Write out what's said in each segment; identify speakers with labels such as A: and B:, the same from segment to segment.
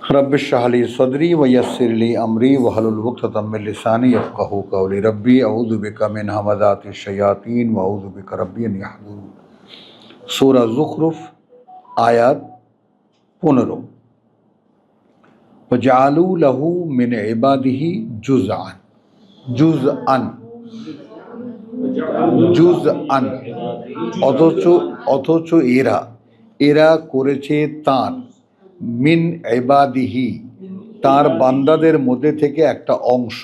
A: रब्बिश इश्रह ली सदरी व यस्सिर ली अमरी वहलुल उक़दतम मिन लिसानी यफ़क़हू क़ौली रब्बी अऊज़ु बिका मिन हमाज़ातिश शयातीन व अऊज़ु बिका रब्बी अन यहज़ुरून। सूरा ज़ुख़रुफ़ आयत 15। वजअलू लहू मिन इबादिही जुज़अन অথচ এরা করেছে তার মিন ইবাদিহি তার বান্দাদের মধ্যে থেকে একটা অংশ।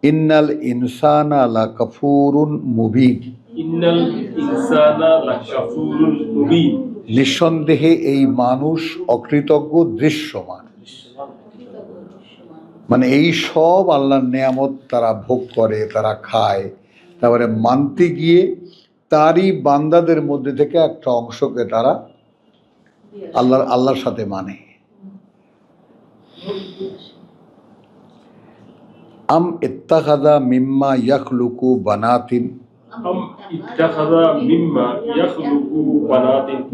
A: ইন্নাল ইনসানা লাকাফুরুন মুবিন নিঃসন্দেহে এই মানুষ অকৃতজ্ঞ দৃশ্যমান। মানে এই সব আল্লাহর নেয়ামত তারা ভোগ করে, তারা খায়, তারপরে মানতে গিয়ে তারই বান্দাদের মধ্যে থেকে একটা অংশকে তারা আল্লাহর সাথে মানে। আম ইত্তাখাযা মিম্মা ইয়াখলুকু বানাতিন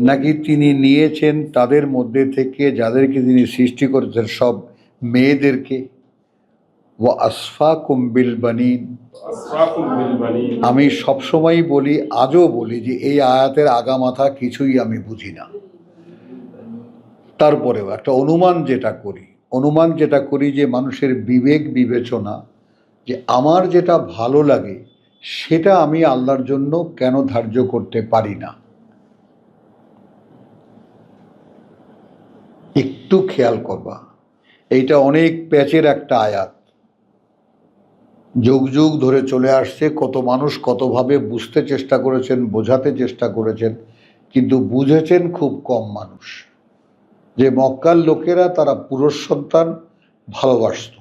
A: নাকি তিনি নিয়েছেন তাদের মধ্যে থেকে যাদেরকে তিনি সৃষ্টি করেছেন সব মেয়েদেরকে। ওয়া আসফাকুম বিল বানিন আমি সবসময় বলি, আজও বলি যে এই আয়াতের আগামাথা কিছুই আমি বুঝি না। তারপরেও একটা অনুমান যেটা করি যে মানুষের বিবেক বিবেচনা, যে আমার যেটা ভালো লাগে সেটা আমি আল্লাহর জন্য কেন ধার্য করতে পারি না। একটু খেয়াল করবা, এইটা অনেক প্যাচের একটা আয়াত, যুগ যুগ ধরে চলে আসছে। কত মানুষ কতভাবে বুঝতে চেষ্টা করেছেন, বোঝাতে চেষ্টা করেছেন, কিন্তু বুঝেছেন খুব কম মানুষ। যে মক্কার লোকেরা তারা পুরুষ সন্তান ভালোবাসত,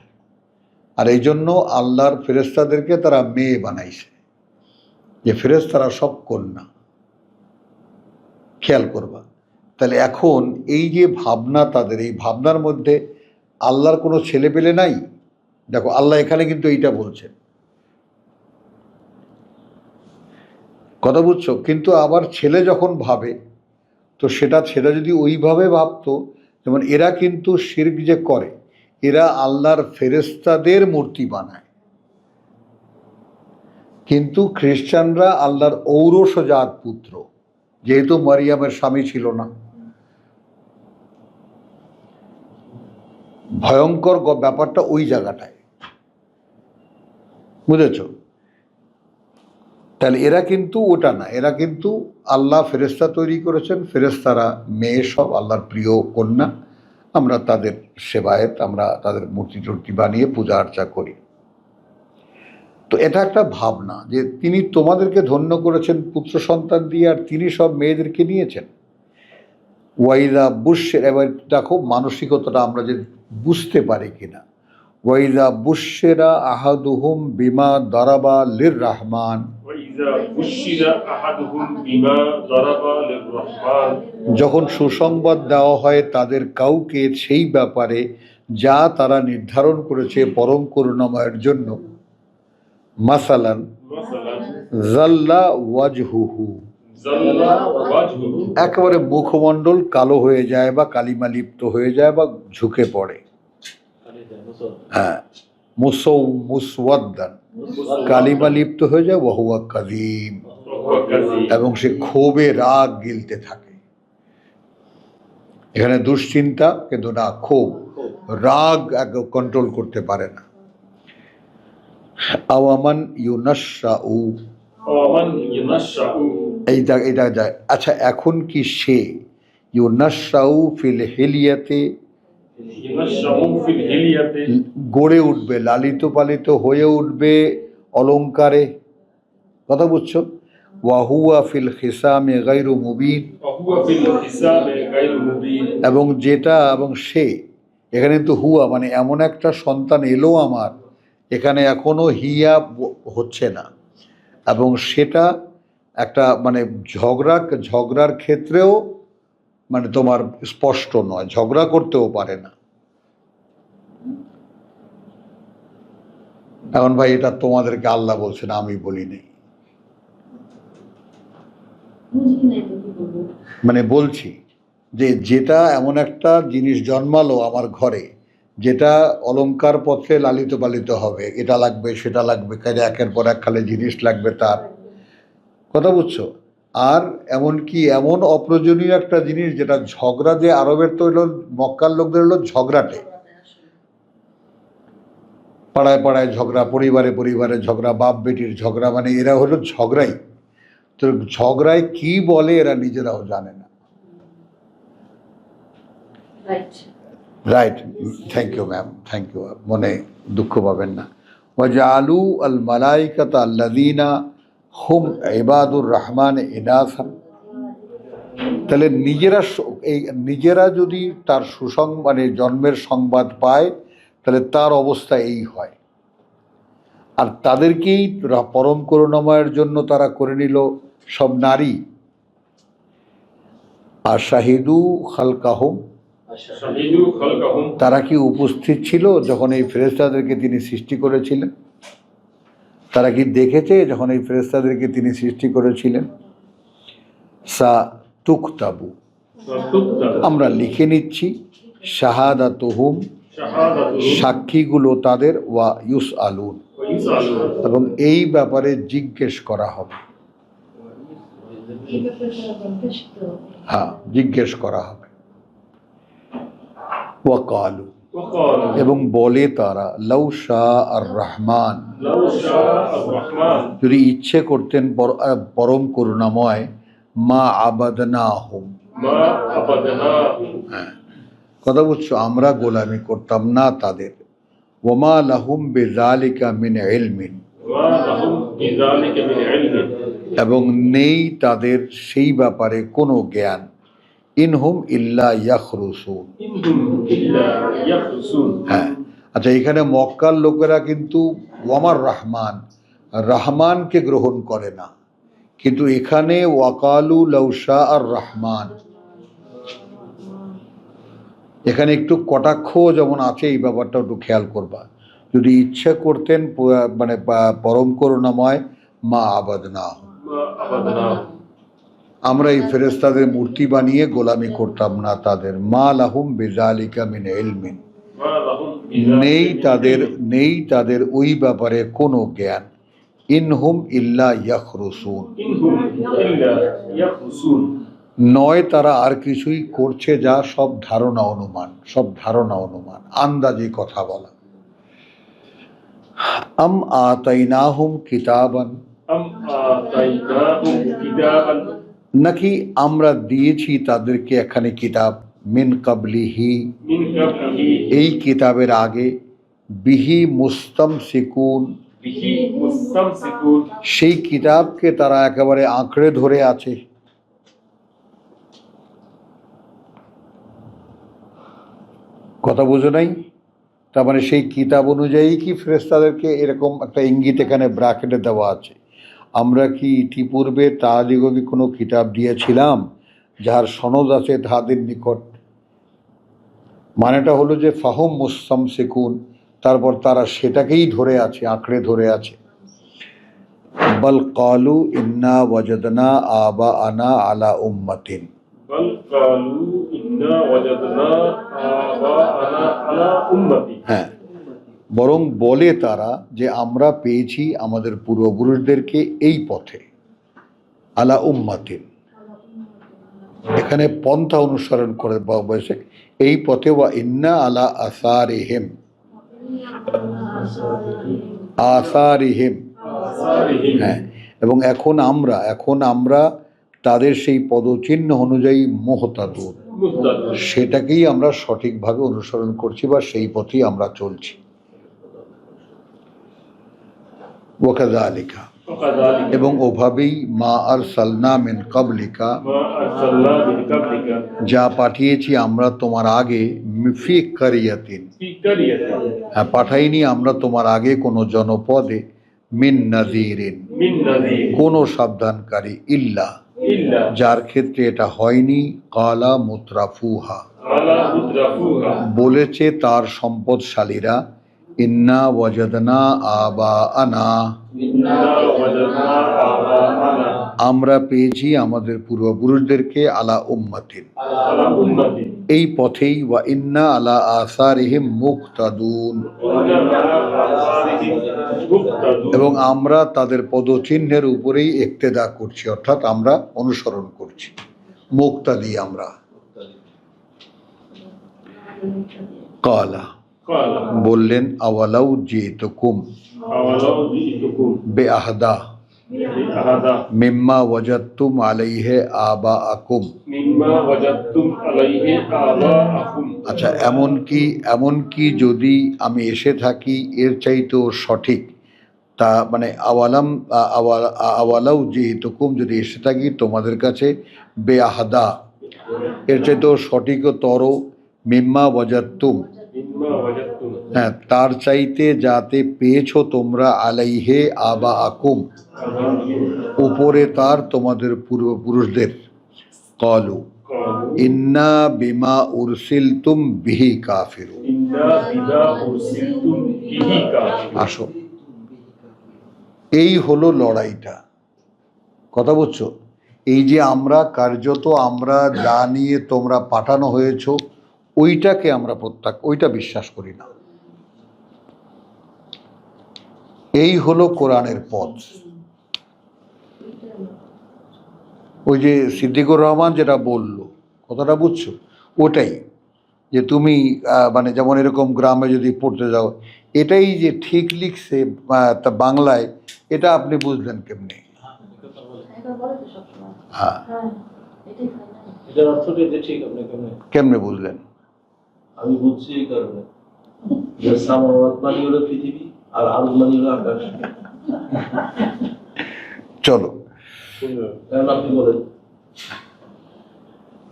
A: আর এই জন্য আল্লাহর ফেরেশতাদেরকে তারা মেয়ে বানাইছে, যে ফেরেশতারা সব কন্যা। খেয়াল করবা। তাহলে এখন এই যে ভাবনা তাদের, এই ভাবনার মধ্যে আল্লাহর কোনো ছেলে পেলে নাই। দেখো আল্লাহ এখানে কিন্তু এইটা বলছেন, কথা বুঝছো? কিন্তু আবার ছেলে যখন ভাবে তো সেটা যদি ওইভাবে ভাবতো, যেমন এরা কিন্তু শিরক যে করে, এরা আল্লাহর ফেরেশতাদের মূর্তি বানায়, কিন্তু খ্রিস্টানরা আল্লাহর ঔরসজাত পুত্র, যেহেতু মারিয়ামের স্বামী ছিল না। ভয়ঙ্কর ব্যাপারটা ওই জায়গাটায়, বুঝেছ? তাহলে এরা কিন্তু ওটা না, এরা কিন্তু আল্লাহ ফেরেশতা তৈরি করেছেন, ফেরেশতারা মেয়ে, সব আল্লাহর প্রিয় কন্যা। আমরা তাদের সেবায়েত, আমরা তাদের মূর্তি টূর্তি বানিয়ে পূজা আর্চা করি। তো এটা একটা ভাবনা যে তিনি তোমাদেরকে ধন্য করেছেন পুত্র সন্তান দিয়ে, আর তিনি সব মেয়েদেরকে নিয়েছেন। ওয়াইদা বুশের, এবার দেখো মানসিকতাটা আমরা যে বুঝতে পারি কিনা। ওয়াইদা বুশেরা আহাদুহুম বিমা দারাবা লির রহমান, যখন সুসংবাদ দেওয়া হয় তাদের কাউকে সেই ব্যাপারে যা তারা নির্ধারণ করেছে পরম করুণাময়ের জন্য। মাসালান জাল্লা ওয়াজহুহু, একেবারে মুখমণ্ডল কালো হয়ে যায় বা কালিমা লিপ্ত হয়ে যায় বা ঝুঁকে পড়ে। হ্যাঁ, মুসওয়াদ্দান, কালিমা লিপ্ত হয়ে যায়। ওয়াহুয়া কাযীম, এবং সে ক্ষোভে রাগ গিলতে থাকে। এখানে দুশ্চিন্তা, কিন্তু না ক্ষোভ, রাগ কন্ট্রোল করতে পারে না। আওয়ামান ইউনাশাউ, এইটা যায়। আচ্ছা, এখন কি সে ইউনাশাউ ফিল হিলিয়াতে গড়ে উঠবে, লালিত পালিত হয়ে উঠবে অলঙ্কারে, কথা বুঝছো? ওয়াহুয়া ফিল খিসামে গায়রু মুবিন, এবং যেটা, এবং সে, এখানে তো হুয়া মানে এমন একটা সন্তান এলো আমার, এখানে এখনো হিয়া হচ্ছে না, এবং সেটা একটা মানে ঝগড়ার ক্ষেত্রেও মানে তোমার স্পষ্ট নয়, ঝগড়া করতেও পারে না। এখন ভাই এটা তোমাদেরকে আল্লাহ বলছেন, আমি বলি নেই, মানে বলছি যে যেটা এমন একটা জিনিস জন্মালো আমার ঘরে, যেটা অলংকার পত্রে লালিত পালিত হবে, এটা লাগবে সেটা লাগবে, কাজে একের পর এক খালি জিনিস লাগবে তার, কথা বুঝছো? আর এমনকি এমন অপ্রয়োজনীয় একটা জিনিস যেটা ঝগড়া, যে আরবের তো হলো মক্কার লোকদের হলো ঝগড়াটে, পাড়ায় পাড়ায় ঝগড়া, পরিবারে পরিবারে ঝগড়া, বাপ বেটির ঝগড়া, মানে এরা হলো ঝগড়াই। তো ঝগড়ায় কি বলে এরা নিজেরাও জানে না। Right, thank you ma'am, thank you, মনে দুঃখ পাবেন না। ওয়াজআলু আল মালাইকাতা আল্লাযীনা হুম ইবাদুর রহমান ইনাসান। তাহলে নিজেরা যদি তার মানে জন্মের সংবাদ পায়, তাহলে তার অবস্থা এই হয়। আর তাদেরকেই পরম করুণাময়ের জন্য তারা করে নিল সব নারী। আর শাহিদু খালকাহুম, তারা কি উপস্থিত ছিল যখন এই ফেরেশতাদেরকে তিনি সৃষ্টি করেছিলেন? তারা কি দেখেছে যখন এই ফেরেশতাদেরকে তিনি সৃষ্টি করেছিলেন? সা তুকতাবু, আমরা লিখে নিচ্ছি, শাহাদাতুহুম, সাক্ষীগুলো তাদের, ওয়া ইউস আলুন, এবং এই ব্যাপারে জিজ্ঞেস করা হবে। হ্যাঁ, জিজ্ঞেস করা হবে। ওয়াকালু, এবং বলে তারা, লাউ শা আর রহমান, যদি ইচ্ছে করতেন পরম করুণাময়, মা আবাদনাহুম, হ্যাঁ, কথা বুঝছো, আমরা গোলামি করতাম না তাদের। ওয়ামা লাহুম বিযালিকা মিন ইলমিন, এবং নেই তাদের সেই ব্যাপারে কোনো জ্ঞান। ইনহুম ইল্লা ইয়াখরুসুন, হ্যাঁ। আচ্ছা, এখানে মক্কার লোকেরা কিন্তু ওয়ামার রহমান, রহমানকে গ্রহণ করে না, কিন্তু এখানে ওয়াকালু লাউ শা আর রহমান, এখানে একটু কটাক্ষ যেমন আছে, এই ব্যাপারটা একটু খেয়াল করবা। যদি ইচ্ছে করতেন মানে পরম করুণাময়, মা আবাদনা, আমরা এই ফেরেশতাদের মূর্তি বানিয়ে গোলামি করতাম না তাদের। মা লাহুম বিযালিকা মিন ইলমিন, নেই তাদের ওই ব্যাপারে কোনো জ্ঞান। ইনহুম ইল্লা ইয়াখরুসুন, নয় তারা আর কিছুই করছে, যা সব ধারণা অনুমান, আন্দাজি কথা বলা। আম আতাইনাহুম কিতাবান, নাকি আমরা দিয়েছি তাদেরকে এখানে কিতাব, মিন কাবলিহি, এই কিতাবের আগে, বিহি মুস্তামসিকুন, সেই কিতাবকে তারা একেবারে আঁকড়ে ধরে আছে। কথা বুঝো নাই? তার মানে সেই কিতাব অনুযায়ী কি ফেরেশতাদেরকে, এরকম একটা ইঙ্গিত এখানে ব্র্যাকেটে দেওয়া আছে। আমরা কি ইতিপূর্বে তাহাদিগকে কোনো কিতাব দিয়েছিলাম যার সনদ আছে তাহাদের নিকট? মানেটা হলো যে ফাহুম মুস্তামসিকুন, তারপর তারা সেটাকেই ধরে আছে, আঁকড়ে ধরে আছে। বাল কালু ইন্না ওয়াজাদনা আবা আনা আলা উম্মাতিন, হ্যাঁ, বরং বলে তারা যে আমরা পেয়েছি আমাদের পূর্বপুরুষদেরকে এই পথে, আলা উম্মাতিন, এখানে পন্থা অনুসরণ করে বলেছে এই পথে, ওয়া ইন্না আলা আসারিহিম, হ্যাঁ, এবং এখন আমরা তাদের সেই পদচিহ্ন অনুযায়ী মুহতাদুন, সেটাকেই আমরা সঠিকভাবে অনুসরণ করছি বা সেই পথেই আমরা চলছি। ওয়াকাযালিকা, এবং ওভাবেই, মা আরসালনা মিন কাবলিকা, যা পাঠিয়েছি আমরা তোমার আগে, ফি কারিয়াতিন, হ্যাঁ, পাঠাইনি আমরা তোমার আগে কোনো জনপদে, মিন নাযিরিন, কোনো সাবধানকারী, ইল্লা, যার ক্ষেত্রে এটা হয়নি, কালা মুত্রাফুহা, বলেছে তার সম্পদশালীরা, ইন্না ওয়াজাদনা আবাআনা, আমরা পেয়েছি আমাদের পূর্বপুরুষদেরকে আলা উম্মাতিন, এই পথেই, ওয়া ইন্না আলা আসারিহিম মুক্তাদুন, এবং আমরা তাদের পদচিহ্নের উপরেই ইক্তেদা করছি, অর্থাৎ আমরা অনুসরণ করছি। মুক্তাদি আমরা। কালা, বললেন, আওয়ালাউ জিতুকুম বেআহদা মিম্মা ওয়াজাদতুম আলাইহি আবাআকুম। আচ্ছা, এমনকি যদি আমি এসে থাকি এর চাইতেও সঠিক, তা মানে আওয়ালাউ জিতুকুম, যদি এসে থাকি তোমাদের কাছে, বেআহদা, এর চাইতেও সঠিকতর, মিম্মা ওয়াজাদতুম, হ্যাঁ, তার চাইতে যাতে পেয়েছো তোমরা, আলাইহে আবাআকুম, উপরে তার তোমাদের পূর্বপুরুষদের। ক্বালু ইন্না বিমা উরসিলতুম বিহি কাফিরুন। আসো, এই হলো লড়াইটা, কথা বুঝছো? এই যে আমরা কার্যত আমরা যা নিয়ে তোমরা পাঠানো হয়েছ ওইটাকে আমরা ওইটা বিশ্বাস করি না। এই হলো কোরআনের পথ। ওই যে সিদ্দিকুর রহমান যেটা বললো, কথাটা বুঝছো? ওটাই যে তুমি মানে যেমন এরকম গ্রামে যদি পড়তে যাও, এটাই যে ঠিক লিখছে তা বাংলায়, এটা আপনি বুঝলেন কেমনি? হ্যাঁ, কেমনে বুঝলেন?
B: আমি বুঝছি এই কারণে যে সামাওয়াত মানে হলো পৃথিবী আর আরদ মানে হলো আকাশ।
A: চলো,
B: কারণ আপনি বলেন,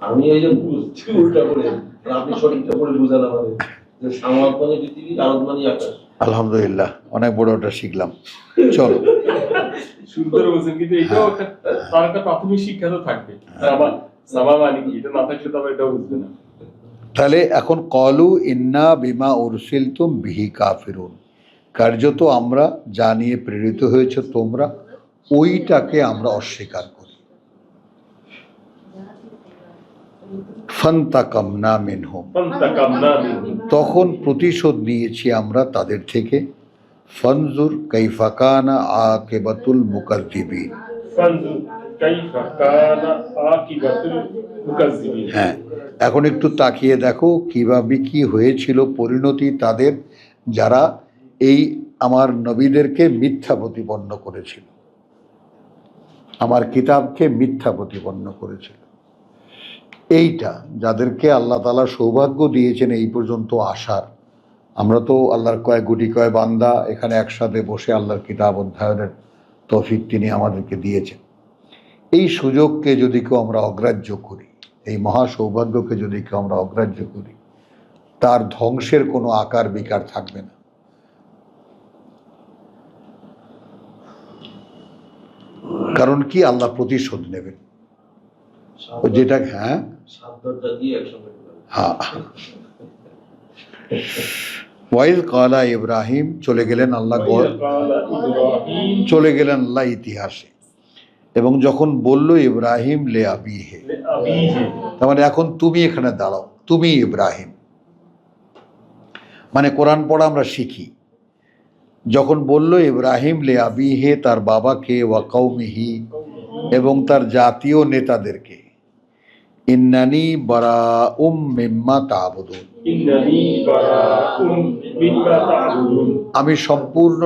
B: আমি এই যে বুঝছি উল্টা করে, আপনি সঠিকটা করে বুঝান আমাদের যে সামাওয়াত মানে পৃথিবী, আরদ মানে আকাশ।
A: আলহামদুলিল্লাহ, অনেক বড় ওটা শিখলাম। চলো,
C: সুন্দর বলছেন, কিন্তু এটাও তার একটা প্রাথমিক শিক্ষা তো থাকবে। সামা মানে কি, এটা না থাকলে তো আবার এটাও বুঝবে না।
A: তাহলে এখন ক্বালু ইন্না বিমা উরসিলতুম বিহি কাফিরুন, কার্যত আমরা যা নিয়ে প্রেরিত হয়েছে তোমরা, ওইটাকে আমরা অস্বীকার করি। ফান্তাকামনা মিনহুম, তখন প্রতিশোধ নিয়েছি আমরা তাদের থেকে। ফানজুর কাইফা কানা আকিবাতুল মুকাজ্জিবিন, হ্যাঁ, এখন একটু তাকিয়ে দেখো কিভাবে কি হয়েছিল পরিণতি তাদের, যারা এই আমার নবীদেরকে মিথ্যা প্রতিপন্ন করেছিল, আমার কিতাবকে মিথ্যা প্রতিপন্ন করেছিল। এইটা যাদেরকে আল্লাহ তাআলা সৌভাগ্য দিয়েছেন এই পর্যন্ত আসার, আমরা তো আল্লাহর গুটি কয় বান্দা এখানে একসাথে বসে আল্লাহর কিতাব অধ্যয়নের তৌফিক তিনি আমাদেরকে দিয়েছেন। এই সুযোগকে যদি কেউ আমরা অগ্রাহ্য করি, এই মহা সৌভাগ্যকে যদি কেউ আমরা অগ্রাহ্য করি, তার ধ্বংসের কোনো আকার বিকার থাকবে না। কারণ কি, আল্লাহ প্রতিশোধ নেবেন যেটা, হ্যাঁ হ্যাঁ, ওয়াইজ কালা ইব্রাহিম, চলে গেলেন আল্লাহ ইতিহাসে, এবং যখন বলল ইব্রাহিম লে আবিহে, তার মানে এখন তুমি এখানে দাঁড়াও, তুমি ইব্রাহিম। মানে কোরআন পড়া আমরা শিখি, যখন বলল ইব্রাহিম লে আবিহে, তার বাবাকে, ওয়া কওমিহি, এবং তার জাতীয় নেতাদেরকে, ইন্নানি বারাউম মিম্মা তা'বুদুন, আমি সম্পূর্ণ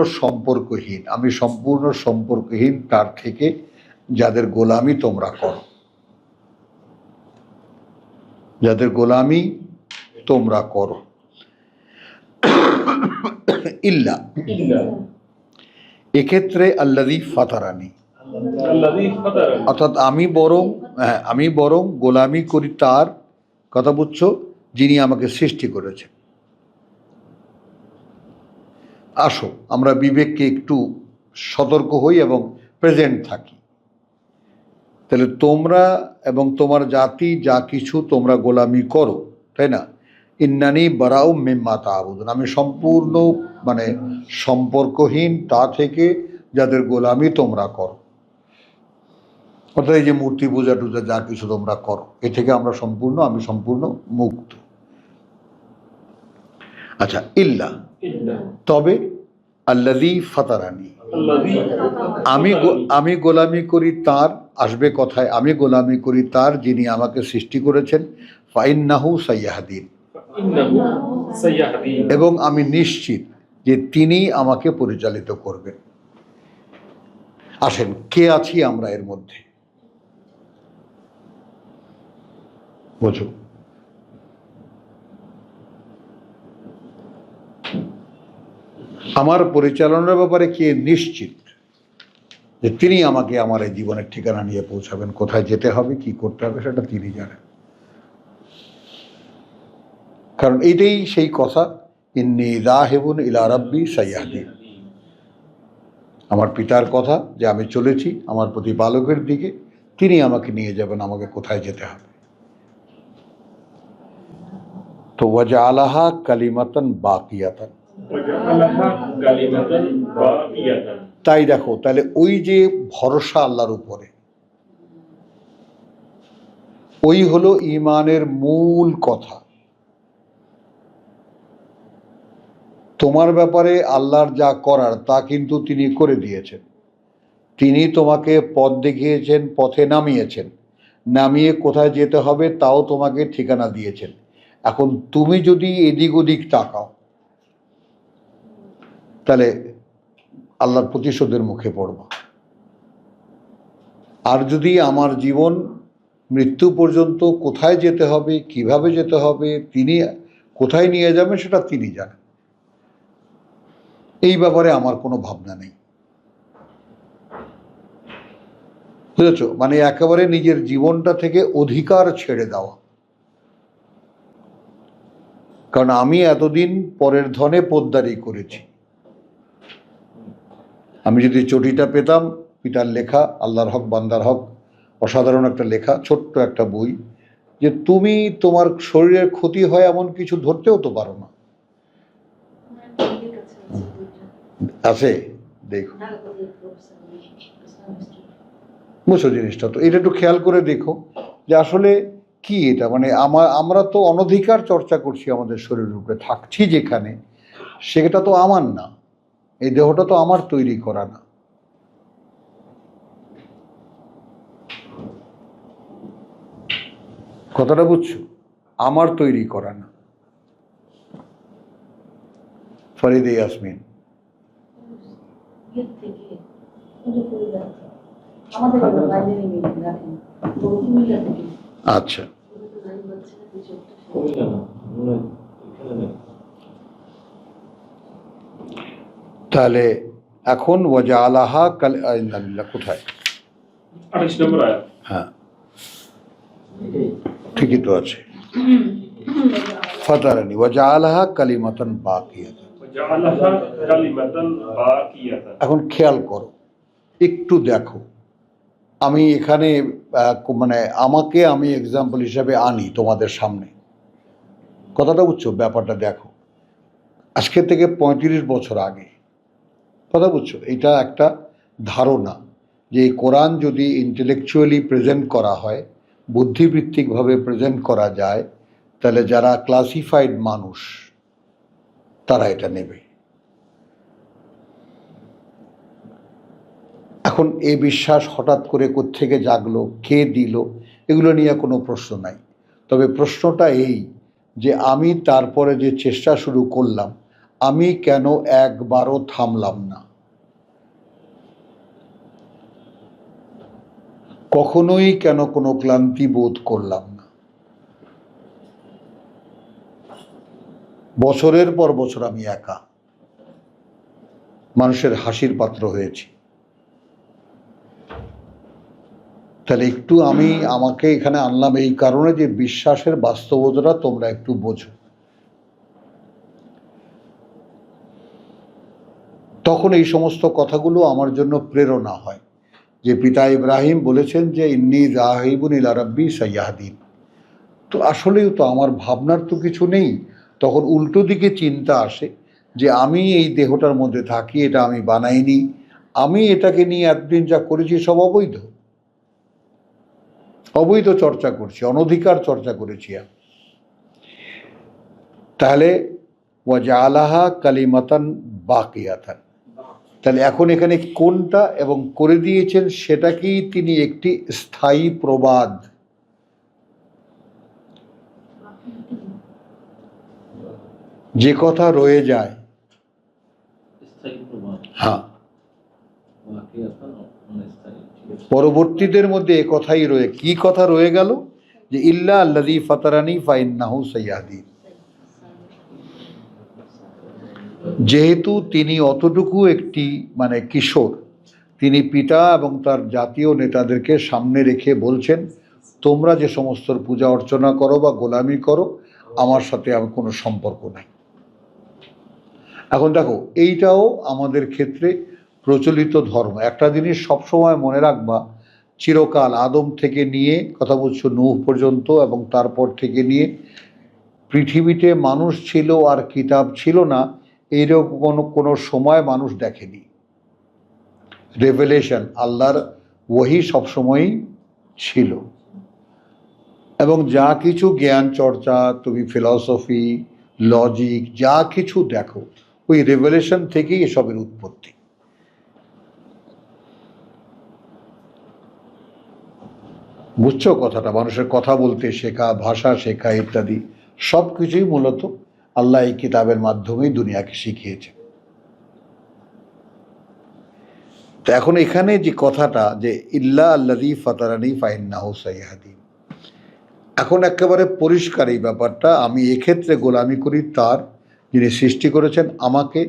A: সম্পর্কহীন তার থেকে যাদের গোলামি তোমরা করো, ইল্লা, এক্ষেত্রে আল্লাযী ফাতারানি, অর্থাৎ আমি বরং গোলামি করি তার, কথা বুঝছো, যিনি আমাকে সৃষ্টি করেছেন। আসো আমরা বিবেককে একটু সতর্ক হই এবং প্রেজেন্ট থাকি। তাহলে তোমরা এবং তোমার জাতি যা কিছু তোমরা গোলামি করো, তাই না, ইন্নানি বারাউ মিম্মা তা'বুদুন, আমি সম্পূর্ণ মানে সম্পর্কহীন তা থেকে যাদের গোলামি তোমরা করো। অর্থাৎ এই যে মূর্তি পূজা টুজা যা কিছু তোমরা করো, এ থেকে আমি সম্পূর্ণ মুক্ত। আচ্ছা, ইল্লা, তবে আল্লাযী ফাতারানি, আমি গোলামি করি তার, আসবে কথায়, আমি গোলামি করি তার যিনি আমাকে সৃষ্টি করেছেন, ফাইন্নাহু সাইয়াহদিন, এবং আমি নিশ্চিত যে তিনি আমাকে পরিচালিত করবেন। আসেন, কে আছি আমরা এর মধ্যে? বুঝো, আমার পরিচালনার ব্যাপারে কে নিশ্চিত যে তিনি আমাকে আমার এই জীবনের ঠিকানা নিয়ে পৌঁছাবেন, কোথায় যেতে হবে, কি করতে হবে, সেটা তিনি জানেন। কারণ এটাই সেই কথা, ইন্নী যাহিবুন ইলা রাব্বি সাইয়াহদিন, আমার পিতার কথা যে আমি চলেছি আমার প্রতিপালকের দিকে, তিনি আমাকে নিয়ে যাবেন আমাকে কোথায় যেতে হবে। তো ওয়াজআলাহা কালিমাতান বাকিয়াতান, তাই দেখো, তাহলে ওই যে ভরসা আল্লাহর উপরে, ওই হলো ঈমানের মূল কথা। তোমার ব্যাপারে আল্লাহর যা করার তা কিন্তু তিনি করে দিয়েছেন। তিনি তোমাকে পথ দেখিয়েছেন, পথে নামিয়েছেন, নামিয়ে কোথায় যেতে হবে তাও তোমাকে ঠিকানা দিয়েছেন। এখন তুমি যদি এদিক ওদিক তাকাও তাহলে আল্লাহর প্রতিশোধের মুখে পড়বা। আর যদি আমার জীবন মৃত্যু পর্যন্ত কোথায় যেতে হবে, কিভাবে যেতে হবে, তিনি কোথায় নিয়ে যাবেন সেটা তিনি জানেন। এই ব্যাপারে আমার কোনো ভাবনা নেই, বুঝেছ? মানে একেবারে নিজের জীবনটা থেকে অধিকার ছেড়ে দেওয়া। কারণ আমি এতদিন পরের ধনে পোদ্দারি করেছি। আমি যদি চটিটা পেতাম, পিতার লেখা আল্লাহর হক বান্দার হক, অসাধারণ একটা লেখা, ছোট্ট একটা বই, যে তুমি তোমার শরীরের ক্ষতি হয় এমন কিছু ধরতেও তো পারো না। আছে, দেখো, বুঝছো জিনিসটা? তো এটা একটু খেয়াল করে দেখো যে আসলে কি এটা, মানে আমরা তো অনধিকার চর্চা করছি আমাদের শরীরের উপরে, থাকছি যেখানে, সেটা তো আমার না, এই দেহটা তো আমার তৈরি করা না। কথাটা বুঝছো? আমার তৈরি করা না। ফরিদে ইয়াসমিন, আচ্ছা, তাহলে এখন ওয়াজআলাহা কোথায়?
C: 28 নম্বর আয়াত।
A: হ্যাঁ, ঠিকই তো আছে। ফাতারানি ওয়াজআলাহা কালিমাতান বাকিয়াতান। এখন খেয়াল করো, একটু দেখো, আমি এখানে মানে আমি এক্সাম্পল হিসাবে আনি তোমাদের সামনে, কথাটা বুঝছো? ব্যাপারটা দেখো, আজকে থেকে 35 বছর আগে, কথা বুঝছো? এটা একটা ধারণা যে এই কোরআন যদি ইন্টেলেকচুয়ালি প্রেজেন্ট করা হয়, বুদ্ধিবৃত্তিকভাবে প্রেজেন্ট করা যায়, তাহলে যারা ক্লাসিফাইড মানুষ তারা এটা নেবে। এখন এই বিশ্বাস হঠাৎ করে কোত্থেকে জাগলো, কে দিল, এগুলো নিয়ে কোনো প্রশ্ন নাই। তবে প্রশ্নটা এই যে আমি তারপরে যে চেষ্টা শুরু করলাম, আমি কেন একবারও থামলাম না? কখনোই কেন কোনো ক্লান্তি বোধ করলাম না? বছরের পর বছর আমি একা, মানুষের হাসির পাত্র হয়েছি। তাহলে একটু আমাকে এখানে আনলাম এই কারণে যে বিশ্বাসের বাস্তবতাটা তোমরা একটু বোঝো। তখন এই সমস্ত কথাগুলো আমার জন্য প্রেরণা হয়, যে পিতা ইব্রাহিম বলেছেন যে ইন্নী যাহিবুন ইলা রাব্বি সাইয়াহদিন, তো আসলেও তো আমার ভাবনার তো কিছু নেই। তখন উল্টো দিকে চিন্তা আসে যে আমি এই দেহটার মধ্যে থাকি, এটা আমি বানাইনি, আমি এটাকে নিয়ে এতদিন যা করেছি সব অবৈধ, অবৈধ চর্চা করছি, অনধিকার চর্চা করেছি আমি। তাহলে ওয়াজআলাহা কালিমাতান বাকিয়াতান, তাহলে এখন এখানে কোনটা এবং করে দিয়েছেন সেটাকেই তিনি একটি স্থায়ী প্রবাদ। যে কথা রয়ে যায়,
B: স্থায়ী প্রভাব,
A: হ্যাঁ,
B: বাকি আপনার অস্থায়ী, ঠিক আছে।
A: পরবর্তীদের মধ্যে এ কথাই রয়ে, কি কথা রয়ে গেল, যে ইল্লা আল্লাযী ফাতারানি ফাইন্নাহু সাইয়াহদিন। যেহেতু তিনি অতটুকু একটি মানে কিশোর, তিনি পিতা এবং তার জাতীয় নেতাদেরকে সামনে রেখে বলছেন, তোমরা যে সমস্ত পূজা অর্চনা করো বা গোলামি করো, আমার সাথে আমার কোনো সম্পর্ক নাই। এখন দেখো, এইটাও আমাদের ক্ষেত্রে প্রচলিত ধর্ম। একটা জিনিস সবসময় মনে রাখবা, চিরকাল আদম থেকে নিয়ে কথা বলছো নূহ পর্যন্ত, এবং তারপর থেকে নিয়ে পৃথিবীতে মানুষ ছিল আর কিতাব ছিল না, এইরকম কোনো সময় মানুষ দেখেনি। রেভেলেশন, আল্লাহর ওহী সবসময়ই ছিল। এবং যা কিছু জ্ঞান চর্চা, তুমি ফিলসফি, লজিক, যা কিছু দেখো, ওই রেভেলেশন থেকেই এসবের উৎপত্তি। বুঝছো কথাটা? মানুষের কথা বলতে শেখা, ভাষা শেখা ইত্যাদি সব কিছুই মূলত আল্লাহ এই কিতাবের মাধ্যমেই দুনিয়াকে শিখিয়েছে। তো এখন এখানে যে কথাটা, যে ইল্লা আল্লাযী ফাতারানি ফাইন্নাহু সাইয়াহদিন, এখন একেবারে পরিষ্কার এই ব্যাপারটা। আমি এক্ষেত্রে গোলামি করি তার, যিনি সৃষ্টি করেছেন আমাকে।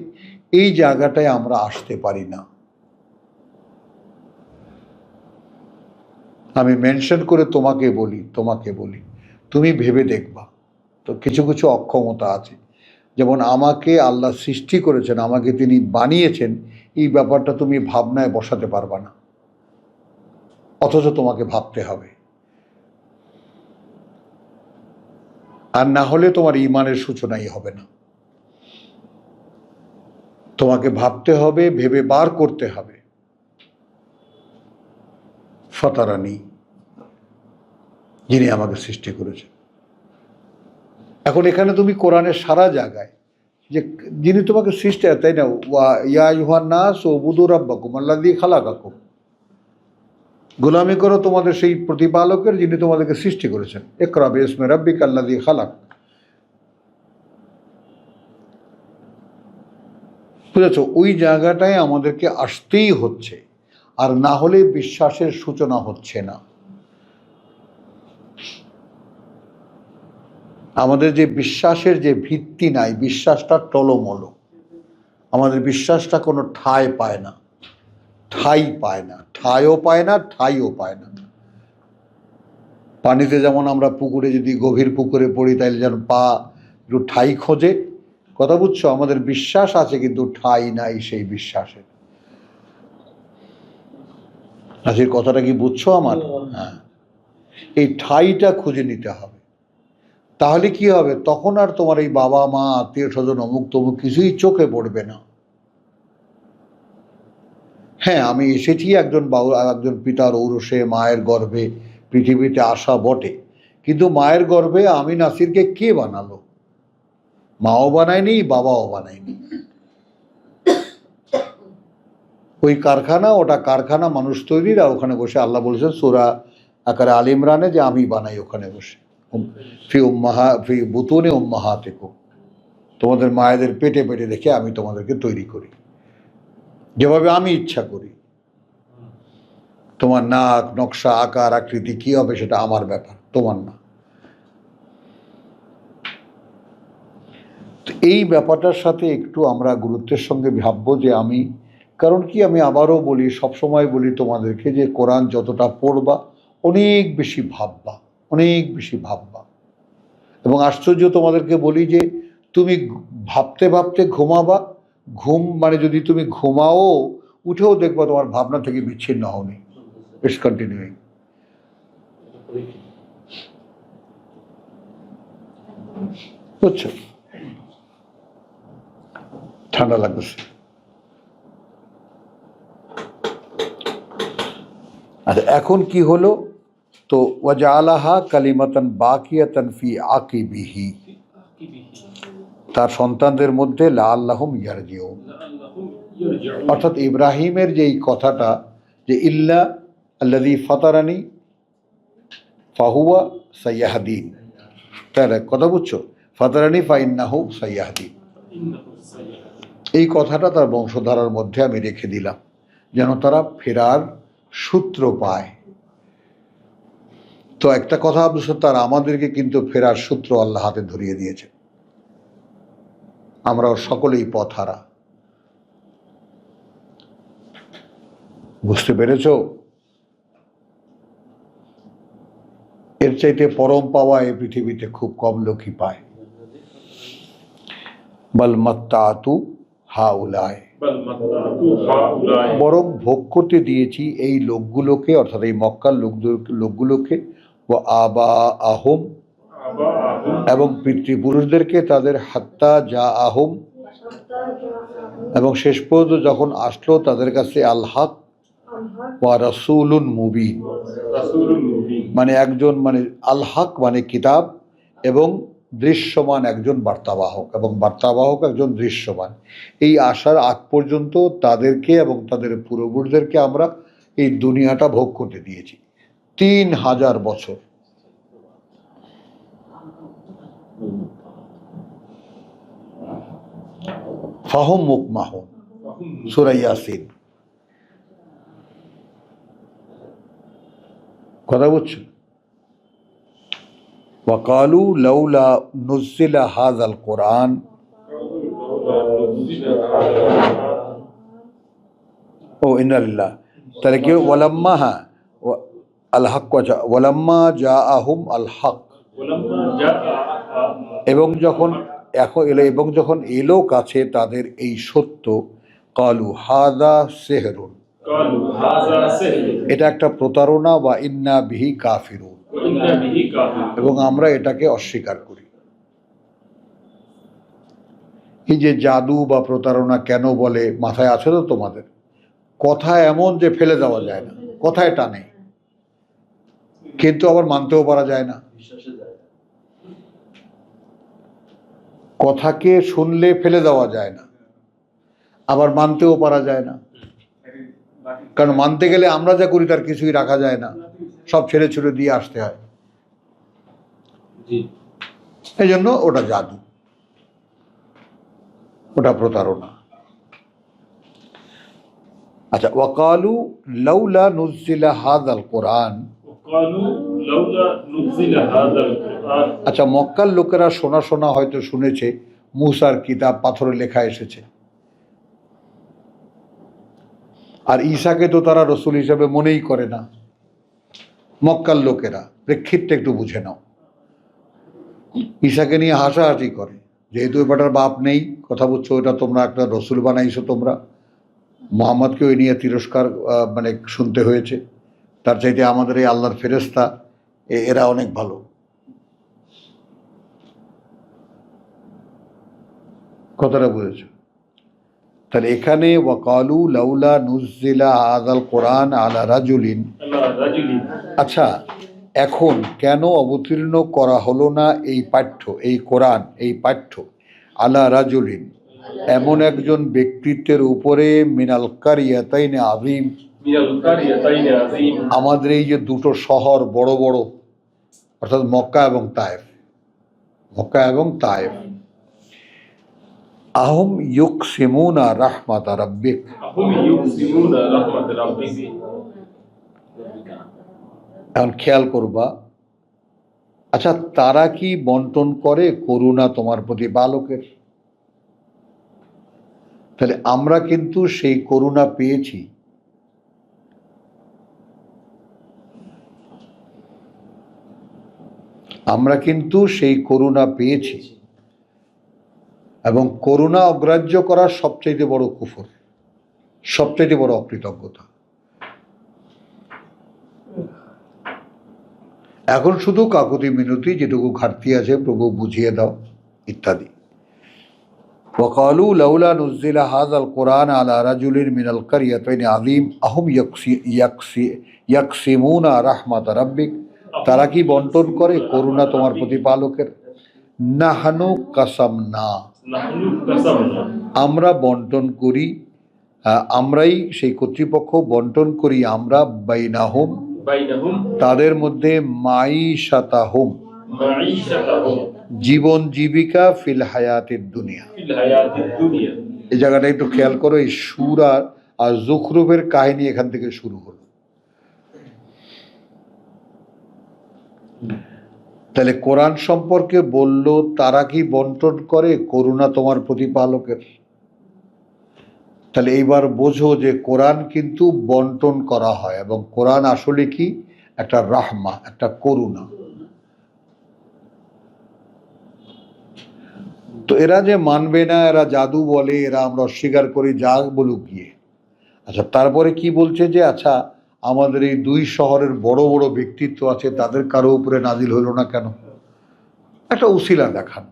A: এই জায়গাটায় আমরা আসতে পারি না। আমি মেনশন করে তোমাকে বলি, তুমি ভেবে দেখবা। তো কিছু কিছু অক্ষমতা আছে, যেমন আমাকে আল্লাহ সৃষ্টি করেছেন, আমাকে তিনি বানিয়েছেন, এই ব্যাপারটা তুমি ভাবনায় বসাতে পারবা না, অথচ তোমাকে ভাবতে হবে। আর না হলে তোমার ঈমানের সূচনাই হবে না। তোমাকে ভাবতে হবে, ভেবে বার করতে হবে। ফাতারানি, যিনি আমাকে সৃষ্টি করেছেন। এখন এখানে তুমি কোরআনের সারা জায়গায় যে যিনি তোমাকে সৃষ্টি, তাই না, ওয়া ইয়া আইয়ুহান নাস উবুদু রাব্বাকুম আল্লাযী খালাকাকুম, গোলামি করো তোমাদের সেই প্রতিপালকের যিনি তোমাদেরকে সৃষ্টি করেছেন। ইকরা বিইসমি রাব্বিকা আল্লাযী খালাক। বুঝেছো? ওই জায়গাটায় আমাদেরকে আসতেই হচ্ছে, আর না হলে বিশ্বাসের সূচনা হচ্ছে না। আমাদের যে বিশ্বাসের যে ভিত্তি নাই, বিশ্বাসটা টলমলো, আমাদের বিশ্বাসটা কোনো ঠাঁই পায় না, ঠাঁইও পায় না, ঠাঁইও পায় না। পানিতে যেমন আমরা পুকুরে, যদি গভীর পুকুরে পড়ি, তাইলে যেন পা একটু ঠাঁই খোঁজে, কথা বুঝছো? আমাদের বিশ্বাস আছে কিন্তু ঠাঁই নাই সেই বিশ্বাসের। সেই কথাটা কি বুঝছো আমার? হ্যাঁ, এই ঠাঁইটা খুঁজে নিতে হবে। তাহলে কি হবে, তখন আর তোমার এই বাবা মা আত্মীয় স্বজন অমুক তমুক কিছুই চোখে পড়বে না। হ্যাঁ, আমি এসেছি একজন পিতার ঔরসে, মায়ের গর্ভে পৃথিবীতে আসা বটে, কিন্তু মায়ের গর্ভে আমি নাসিরকে কে বানালো? মাও বানায়নি, বাবাও বানায়নি। ওই কারখানা, ওটা কারখানা মানুষ তৈরির, আর ওখানে বসে আল্লাহ বলেছেন সূরা আকারে আল ইমরানে যে আমি বানাই ওখানে বসে। ফি বুতুনি উম্মাহাতিকুম, তোমাদের মায়েদের পেটে পেটে রেখে আমি তোমাদেরকে তৈরি করি যেভাবে আমি ইচ্ছা করি। তোমার নাক, নকশা, আকার, আকৃতি কি হবে সেটা আমার ব্যাপার, তোমার না। তো এই ব্যাপারটার সাথে একটু আমরা গুরুত্বের সঙ্গে ভাববো যে আমি, কারণ কি, আমি আবারও বলি, সবসময় বলি তোমাদেরকে, যে কোরআন যতটা পড়বা অনেক বেশি ভাববা, অনেক বেশি ভাববা। এবং আশ্চর্য তোমাদেরকে বলি যে তুমি ভাবতে ভাবতে ঘুমাবা, ঘুম মানে যদি তুমি ঘুমাও, উঠেও দেখবা তোমার ভাবনা থেকে বিচ্ছিন্ন হওনি, ইটস কন্টিনিউইং। বুঝছো? ঠান্ডা লাগতেছে। আচ্ছা, এখন কি হলো? তো ওয়াজআলাহা কালিমাতান বাকিয়াতান ফি আকিবিহি, তার সন্তানদের মধ্যে লাআল্লাহুম ইয়ারজিউন। অর্থাৎ ইব্রাহিমের যে এই কথাটা, যে ইল্লা আল্লাযী ফাতারানি ফাহুয়া সাইয়াহদিন, তার কথা বুঝছো? ফাতারানি ফাইন্নাহু সাইয়াহদিন, এই কথাটা তার বংশধারার মধ্যে আমি রেখে দিলাম, যেন তারা ফেরার সূত্র পায়। তো একটা কথা আব্দুল সত্তার, আমাদেরকে কিন্তু ফেরার সূত্র আল্লাহ হাতে ধরিয়ে দিয়েছে। আমরা সকলেই পথহারা। বুঝতে পেরেছ? এর চাইতে পরম পাওয়া এই পৃথিবীতে খুব কম লোকই পায়। বাল মাত্তাতু হাউলায়, বরং ভোগ করতে দিয়েছি এই লোকগুলোকে, অর্থাৎ এই মক্কার লোকগুলোকে, ও আবা আহম, এবং পিতৃপুরুষদেরকে তাদের, হাত্তা যা আহম, এবং শেষ পর্যন্ত যখন আসলো তাদের কাছে আল হক ওয়া রাসূলুন মুবিন, মানে একজন, মানে আল হক মানে কিতাব, এবং দৃশ্যমান একজন বার্তাবাহক, এবং বার্তাবাহক একজন দৃশ্যমান। এই আসার আগ পর্যন্ত তাদেরকে এবং তাদের পূর্বপুরুষদেরকে আমরা এই দুনিয়াটা ভোগ করতে দিয়েছি 3000 বছর। ফাহুম মুকমাহুন, সূরা ইয়াসিন। কথা বুঝছো? ওয়াকালু লাউলা নুজ্জিলা হাযাল কুরআন, ও ইন্নালিল্লাহ, তাহলে কি ওয়ালাম্মা, হ্যাঁ, আল হক, ওয়ালাম্মা জাআহুম আল হক, এবং যখন এবং যখন এলো কাছে তাদের এই সত্য, কালু হাযা সিহরুন, এটা একটা প্রতারণা, বা ইন্না বিহি কাফিরুন, এবং আমরা এটাকে অস্বীকার করি। এই যে জাদু বা প্রতারণা কেন বলে, মাথায় আছে তো তোমাদের? কথা এমন যে ফেলে দেওয়া যায় না, কথায় টানে, কিন্তু আবার মানতেও পারা যায় না। কথাকে শুনলে ফেলে দেওয়া যায় না, আবার মানতেও পারা যায় না। কারণ মানতে গেলে আমরা যা করি তার কিছুই রাখা যায় না, সব ছেড়ে ছুড়ে দিয়ে আসতে হয়। এই জন্য ওটা জাদু, ওটা প্রতারণা। আচ্ছা, ওয়াকালু লাউলা নুজ্জিলা হাযাল কুরআন, আচ্ছা, মক্কার লোকেরা শোনা হয়তো শুনেছে মূসার কিতাব পাথরে লেখা এসেছে, আর ঈসাকে তো তারা রসুল হিসেবে মনেই করে না। মক্কার লোকেরা, প্রেক্ষিতটা একটু বুঝে নাও, ঈসাকে নিয়ে হাসাহাসি করে, যেহেতু এবারটার বাপ নেই, কথা বুঝছো, ওটা তোমরা একটা রসুল বানাইছো তোমরা, মোহাম্মদকে ওই নিয়ে তিরস্কার মানে শুনতে হয়েছে। তার চাইতে আমাদের এই আল্লাহর ফেরেশতা এরা অনেক ভালো। কথাটা বুঝেছো? তাহলে এখানে ওয়াকালু লাউলা নুজ্জিলা হাযাল কুরআন আলা রাজুলিন, আচ্ছা, এখন কেন অবতীর্ণ করা হলো না এই পাঠ্য, এই কোরআন, এই পাঠ্য, আলা রাজুলিন, এমন একজন ব্যক্তিত্বের উপরে, মিনাল কারিয়াতাইনি আযীম, আমাদের এই যে দুটো শহর বড় বড়, অর্থাৎ মক্কা এবং তায়েফ, মক্কা এবং তায়েফ, আহম ইউকসিমুনা রাহমাত রাব্বিক, এখন খেয়াল করবা, আচ্ছা, তারা কি বন্টন করে করুণা তোমার প্রতি বালকের? তাহলে আমরা কিন্তু সেই করুণা পেয়েছি। আমরা কিন্তু সেই করুণা পেয়েছি, এবং করুণা অগ্রাহ্য করার সবচাইতে বড় কুফর, সবচাইতে বড় অকৃতজ্ঞতা। এখন শুধু কাকুতি মিনতি, যেটুকু ঘাটতি আছে প্রভু বুঝিয়ে দাও ইত্যাদি। وقالوا لولا نزل هذا القرآن على رجل من القريتين عظيم أهم يقسمون رحمة ربك, তারা কি বন্টন করে করুণা তোমার প্রতিপালকের? নাহানু কাসামনা,
C: নাহনু কাসামনা,
A: আমরা বন্টন করি, আমরাই সেই কর্তৃপক্ষ বন্টন করি আমরা, বাইনাহুম
C: বাইনাহুম
A: তাদের মধ্যে, মাইশাতাহুম
C: মাঈশাতাহুম
A: জীবন জীবিকা, ফিল হায়াতের দুনিয়া।
C: ফিল হায়াতিদ দুনিয়া।
A: এই জায়গাটা একটু খেয়াল করো, এই সূরা আর যুখরুফের কাহিনী এখান থেকে শুরু হলো। তাহলে কোরআন সম্পর্কে বলল তারা কি বন্টন করে করুণা তোমার প্রতিপালকের। তাহলে এইবার বোঝো যে কোরআন কিন্তু বন্টন করা হয়, এবং কোরআন আসলে কি একটা রাহমা, একটা করুণা। তো এরা যে মানবে না, এরা জাদু বলে, এরা আমরা অস্বীকার করি, যা বলুক গিয়ে। আচ্ছা, তারপরে কি বলছে যে আচ্ছা আমাদের এই দুই শহরের বড় বড় ব্যক্তিত্ব আছে, তাদের কারো উপরে নাজিল হলো না কেন? একটা উসিলা দেখান।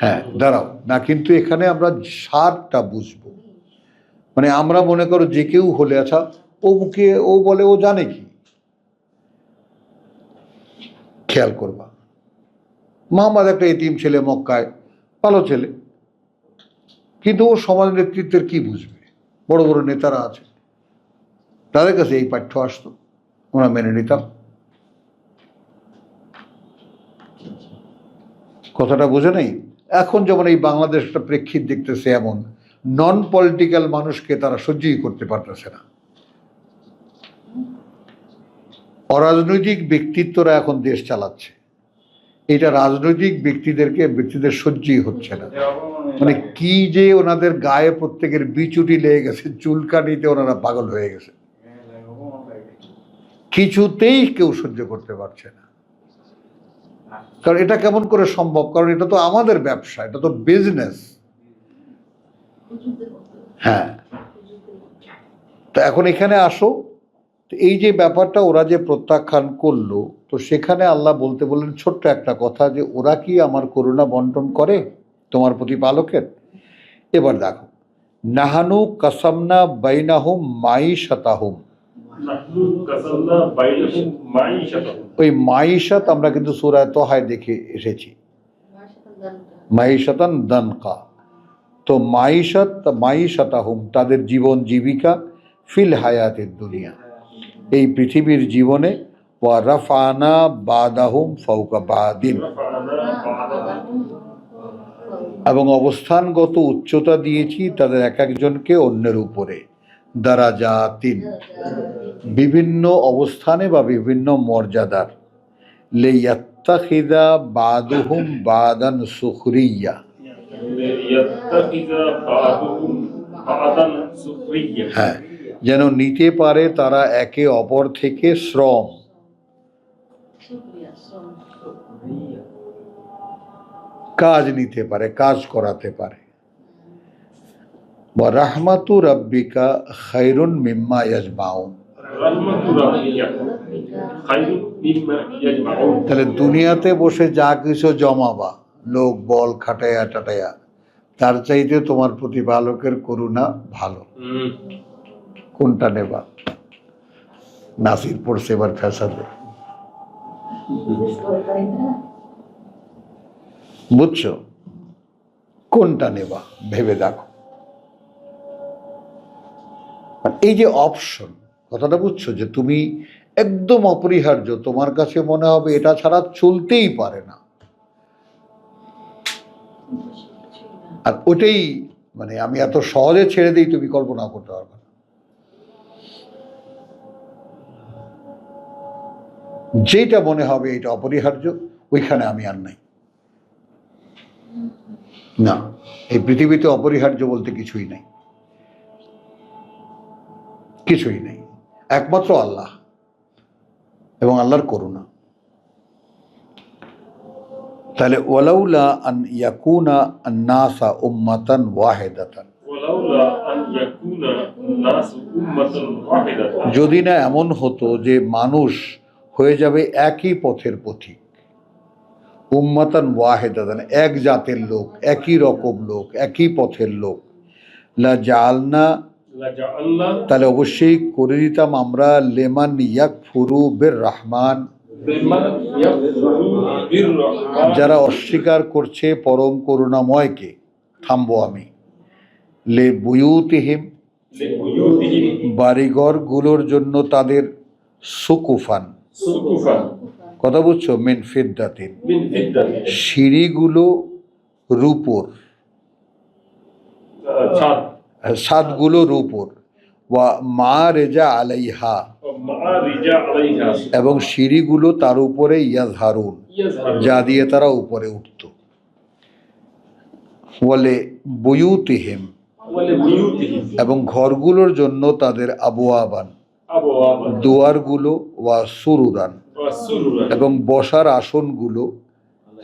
A: হ্যাঁ দাঁড়াও না, কিন্তু এখানে আমরা সারটা বুঝবো। মানে আমরা মনে করো যে কেউ হলে আচ্ছা ও মুখে ও বলে ও জানে কি, খেয়াল করবা। মোহাম্মদ একটা এতিম ছেলে, মক্কায় ভালো ছেলে, কিন্তু ও সমাজ নেতৃত্বের কি বুঝবে? বড় বড় নেতারা আছে, তাদের কাছে এই পাঠ্য আসতো, আমরা মেনে নিতাম। কথাটা বোঝে নেই। এখন যেমন এই বাংলাদেশ একটা প্রেক্ষিত দেখতেছে, এমন নন পলিটিক্যাল মানুষকে তারা সহ্যই করতে পারতেছে না। অরাজনৈতিক ব্যক্তিত্বরা এখন দেশ চালাচ্ছে, এটা রাজনৈতিক ব্যক্তিদের সহ্যই হচ্ছে না। মানে কি যে ওনাদের গায়ে প্রত্যেকের বিচুটি লেগে গেছে, চুলকানিতে ওনারা পাগল হয়ে গেছে, কিছুতেই কেউ সহ্য করতে পারছে না। কারণ এটা কেমন করে সম্ভব? কারণ এটা তো আমাদের ব্যবসা, এটা তো বিজনেস। হ্যাঁ, তো এখন এখানে আসো, তো এই যে ব্যাপারটা ওরা যে প্রত্যাখ্যান করলো, তো সেখানে আল্লাহ বলতে বললেন ছোট্ট একটা কথা, যে ওরা কি আমার করুণা বন্টন করে তোমার প্রতিপালকের? এবার দেখো, নাহানু কাসামনা বাইনাহুম মাইশাতাহুম,
C: নাহনু কাসামনা বাইনাহুম মাঈশাতাহুম।
A: ওই মাইশাত আমরা কিন্তু সূরা তোহায় দেখে এসেছি, মাইশাতান দানকা। তো মাইশাতাহুম তাদের জীবন জীবিকা, ফিল হায়াতের দুনিয়া এই পৃথিবীর জীবনে, ওয়া রাফানা বাদাহুম ফাওকা বাদিন, এবং অবস্থানগত উচ্চতা দিয়েছি তাদের এক একজনকে অন্যের উপরে, দারাজাতিন বিভিন্ন অবস্থানে বা বিভিন্ন মর্যাদার, লিয়াত্তাখিযা বাদুহুম বাদান সুখরিয়া,
C: লিয়াত্তাখিযা বাদুহুম বাদান সুখরিয়া,
A: হ্যাঁ যেন নিতে পারে তারা একে অপর থেকে শ্রম। কাজ নিতে পারে, কাজ করাতে পারে। ওয়া রাহমাতু রাব্বিকা খায়রুন মিম্মা ইয়াজমাউন,
C: রাহমাতু রাব্বিকা খায়রুন মিম্মা ইয়াজমাউন।
A: তাহলে দুনিয়াতে বসে যা কিছু জমাবা, লোক বল খাটাইয়া টাটাইয়া, তার চাইতে তোমার প্রতিপালকের করুণা ভালো। কোনটা নেবা? নাসির পড়ছে এবার ফ্যাসাদে, বুঝছো? কোনটা নেবা ভেবে দেখো। এই যে অপশন, কথাটা বুঝছো, যে তুমি একদম অপরিহার্য, তোমার কাছে মনে হবে এটা ছাড়া চলতেই পারে না, আর ওটাই মানে আমি এত সহজে ছেড়ে দিই তুমি কল্পনা করতে পারবে না। যেটা মনে হবে এটা অপরিহার্য, ওইখানে আমি আর নাই। না, এই পৃথিবীতে অপরিহার্য বলতে কিছুই নাই, কিছুই নেই, একমাত্র আল্লাহ এবং আল্লাহর করুণা। তাহলে ওয়ালাউলা আন ইয়াকুনা আন-নাসা উম্মাতান ওয়াহিদাতান,
C: ওয়ালাউলা আন ইয়াকুনা নাসু উম্মাতান ওয়াহিদাতান,
A: যদি না এমন হতো যে মানুষ হয়ে যাবে একই পথের পথিক, উম্মাতান ওয়াহেদাতান, এক জাতের লোক, একই রকম লোক, একই পথের লোক। লা জাআলনা,
C: লাজাআল্লা
A: তাহলে অবশ্যই করে দিতাম আমরা, লেমান ইয়াকফুরু বির রহমান,
C: বিমান ইয়াফরু বির রহমান,
A: যারা অস্বীকার করছে পরম করুণাময়কে, থামবো আমি, লে বুয়ুতিহিম,
C: লিবুয়ুতিহিম
A: বাড়িঘরগুলোর জন্য তাদের, সুকুফান,
C: সুকুফান
A: কথা বুঝছো, মিন ফিদ্দাতিন,
C: মিন ফিদ্দাতিন,
A: সিঁড়িগুলো রূপোর,
C: ছাদ,
A: ছাদগুলো রূপোর, ওয়া মা রেজা আলাইহা,
C: মাআরিজা আলাইহা,
A: এবং সিঁড়িগুলো তার উপরে ইয়াজহারুন,
C: ইয়াজহারু
A: যা দিয়ে তারা উপরে উঠত। বলে বুয়ুতিহিম,
C: ওয়া লিবুয়ুতিহিম
A: এবং ঘরগুলোর জন্য তাদের আবওয়াবান,
C: আবওয়াবান
A: দুয়ারগুলো, ওয়া সুরুরান,
C: ওয়া সুরুরান,
A: এবং বসার আসনগুলো,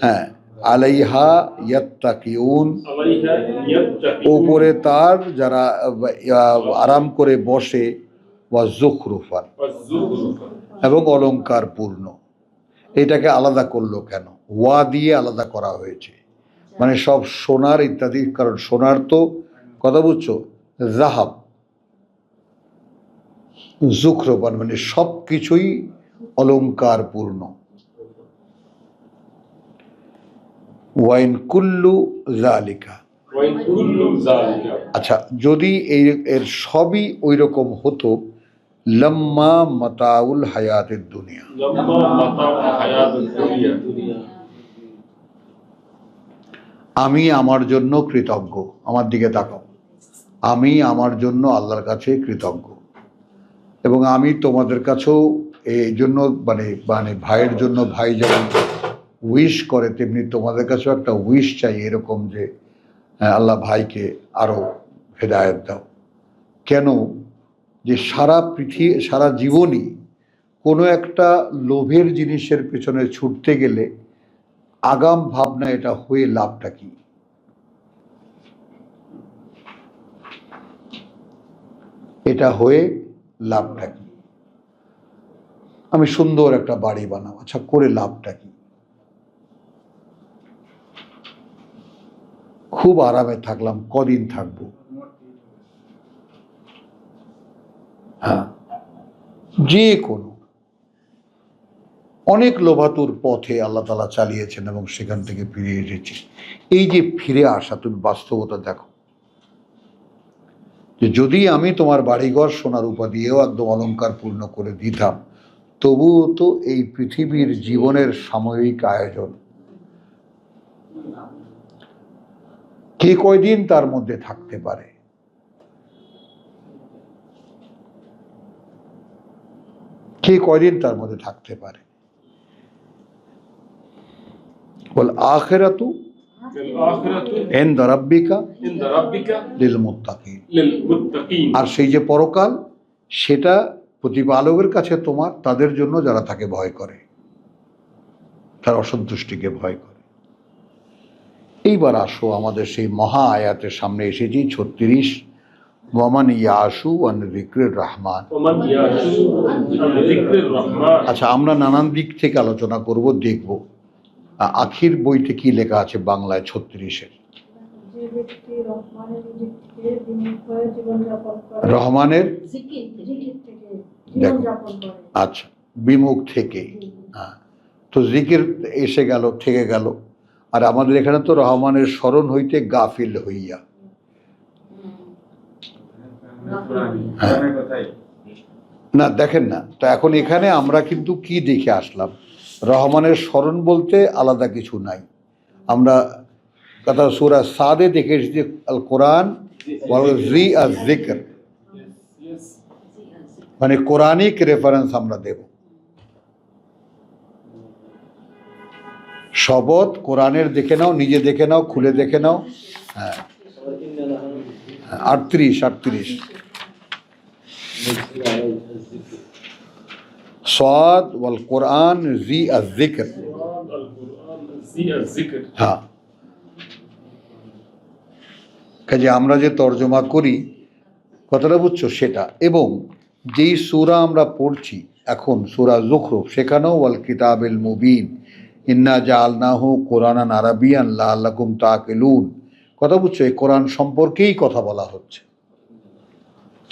A: হ্যাঁ, আলাইহা ইয়াত্তাকিউন,
C: আলাইহা ইয়াত্তাকিউন,
A: উপরে তার যারা আরাম করে বসে, ওয়া জুখরুফান,
C: ওয়া যুখরুফান।
A: এবং অলংকার পূর্ণ। এটাকে আলাদা করলো কেন? ওয়া দিয়ে আলাদা করা হয়েছে, মানে সব সোনার ইত্যাদি, কারণ সোনার তো, কথা বুঝছো, জাহাব, জুখরুফান মানে সব কিছুই অলংকার পূর্ণ। ওয়াইন কুল্লু জালিকা,
C: ওয়া ইন কুল্লু যালিকা,
A: আচ্ছা, যদি এর সবই ওই রকম হতো, লম্মা মাতাউল হায়াতের দুনিয়া,
C: লাম্মা মাতাউ হায়াতুদ দুনিয়া,
A: আমি আমার জন্য কৃতজ্ঞ, আমার দিকে তাকাও, আমি আমার জন্য আল্লাহর কাছে কৃতজ্ঞ, এবং আমি তোমাদের কাছেও এই জন্য, মানে মানে ভাইয়ের জন্য ভাই যেমন উইশ করে, তেমনি তোমাদের কাছেও একটা উইশ চাই, এরকম যে হ্যাঁ, আল্লাহ ভাইকে আরো হেদায়েত দাও। কেন? যে সারা জীবনই কোনো একটা লোভের জিনিসের পেছনে ছুটতে গেলে আগাম ভাবনা, এটা হয়ে লাভটা কি? এটা হয়ে লাভটা কি? আমি সুন্দর একটা বাড়ি বানাবো, আচ্ছা করে লাভটা কি? খুব আরামে থাকলাম, কদিন থাকবো? হ্যাঁ, যে কোনো অনেক লোভাতুর পথে আল্লাহ তাআলা চালিয়েছেন এবং সেখান থেকে ফিরে এসেছি। এই যে ফিরে আসা, তুমি বাস্তবতা দেখো, যে যদি আমি তোমার বাড়িঘর সোনার রূপা দিয়েও একদম অলংকার পূর্ণ করে দিতাম, তবুও তো এই পৃথিবীর জীবনের সাময়িক আয়োজন, কে কয়দিন তার মধ্যে থাকতে পারে? কে কয়দিন তার মধ্যে থাকতে পারে? বল আখিরাতু
C: ফিল আখিরাতি
A: ইনদা রাব্বিকা
C: ইনদা রাব্বিকা
A: লিল মুত্তাকিন,
C: লিল মুত্তাকিন,
A: আর সেই যে পরকাল, সেটা প্রতিপালকের কাছে তোমার, তাদের জন্য যারা তাকে ভয় করে, তার অসন্তুষ্টিকে ভয় করে। এইবার আসো আমাদের সেই মহা আয়াতের সামনে এসেছি, 36, ওয়ামান ইয়াশু আন যিকরির রহমান।
C: ওমান ইয়াশু আন যিকরির রহমান।
A: আচ্ছা, আমরা নানান দিক থেকে আলোচনা করব, দেখব আখির বইতে কি লেখা আছে বাংলায় 36-এর।
D: যে ব্যক্তি রহমানের দিক থেকে বিমুখ হয়ে জীবনযাপন করে,
A: রহমানের
D: জিকির থেকে
A: দেখো,
D: জীবনযাপন করে।
A: আচ্ছা, বিমুখ থেকে, হ্যাঁ, তো জিকির এসে গেল, থেকে গেল। আর আমাদের এখানে তো রহমানের স্মরণ হইতে গাফিল হইয়া, হ্যাঁ, না দেখেন না, তো এখন এখানে আমরা কিন্তু কি দেখে আসলাম? রহমানের স্মরণ বলতে আলাদা কিছু নাই। আমরা কথা সূরা সাদে দেখে এসেছি, আল কোরআন জি আর জিকর, মানে কোরআনিক রেফারেন্স আমরা দেব। শবত কোরআনের দেখে নাও, নিজে দেখে নাও, খুলে দেখে নাও। হ্যাঁ, 38 সাদ ওয়াল কোরআন জি আর জিকর,
C: আল কুরআন জি আর যিকর।
A: হ্যাঁ, কাজে আমরা যে তর্জমা করি, কথাটা বুঝছো সেটা। এবং যেই সূরা আমরা পড়ছি এখন, সূরা যুখরুফ, সেখানেও ওয়াল কিতাবিল মুবিন ইন্না জাআলনাহু কুরআনান আরাবিয়ান লাআল্লাকুম তাকিলুন, কথা বুঝছো? এই কোরআন সম্পর্কেই কথা বলা হচ্ছে।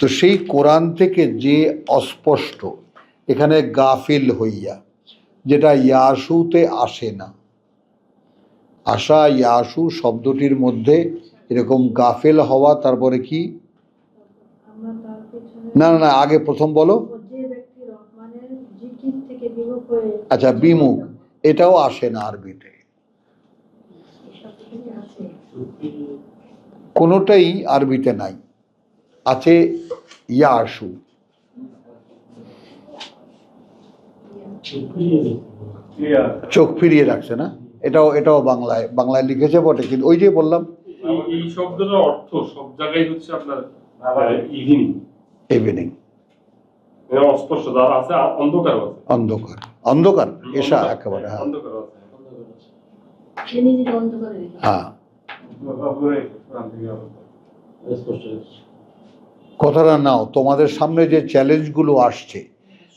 A: তো সেই কোরআন থেকে যে অস্পষ্ট, এখানে গাফিল হইয়া, যেটা ইয়াসুতে আসে না, আশা ইয়াসু শব্দটির মধ্যে এরকম গাফেল হওয়া, তারপরে কি,
D: আমরা তার পেছনে
A: না না না, আগে প্রথম বলো।
D: যে ব্যক্তি রহমানের জিকির থেকে বিমুখ হয়ে
A: আচ্ছা, বিমুখ, এটাও আসে না আরবিতে, কোনোটাই আরবিতে নাই। আছে ইয়াসু, চোখ ফিরিয়ে রাখছে না, এটাও বাংলায় লিখেছে বটে, কিন্তু ওই যে বললাম
C: এই শব্দটার অর্থ সব জায়গায় হচ্ছে আপনার ইভিনিং,
A: ইভিনিং,
C: অস্পষ্ট যারা আছে, অন্ধকার আছে,
A: অন্ধকার, অন্ধকার এসা একেবারে, হ্যাঁ
C: অন্ধকার আছে।
A: হ্যাঁ।
B: স্পষ্ট
A: কথাটা নাও, তোমাদের সামনে যে চ্যালেঞ্জগুলো আসছে,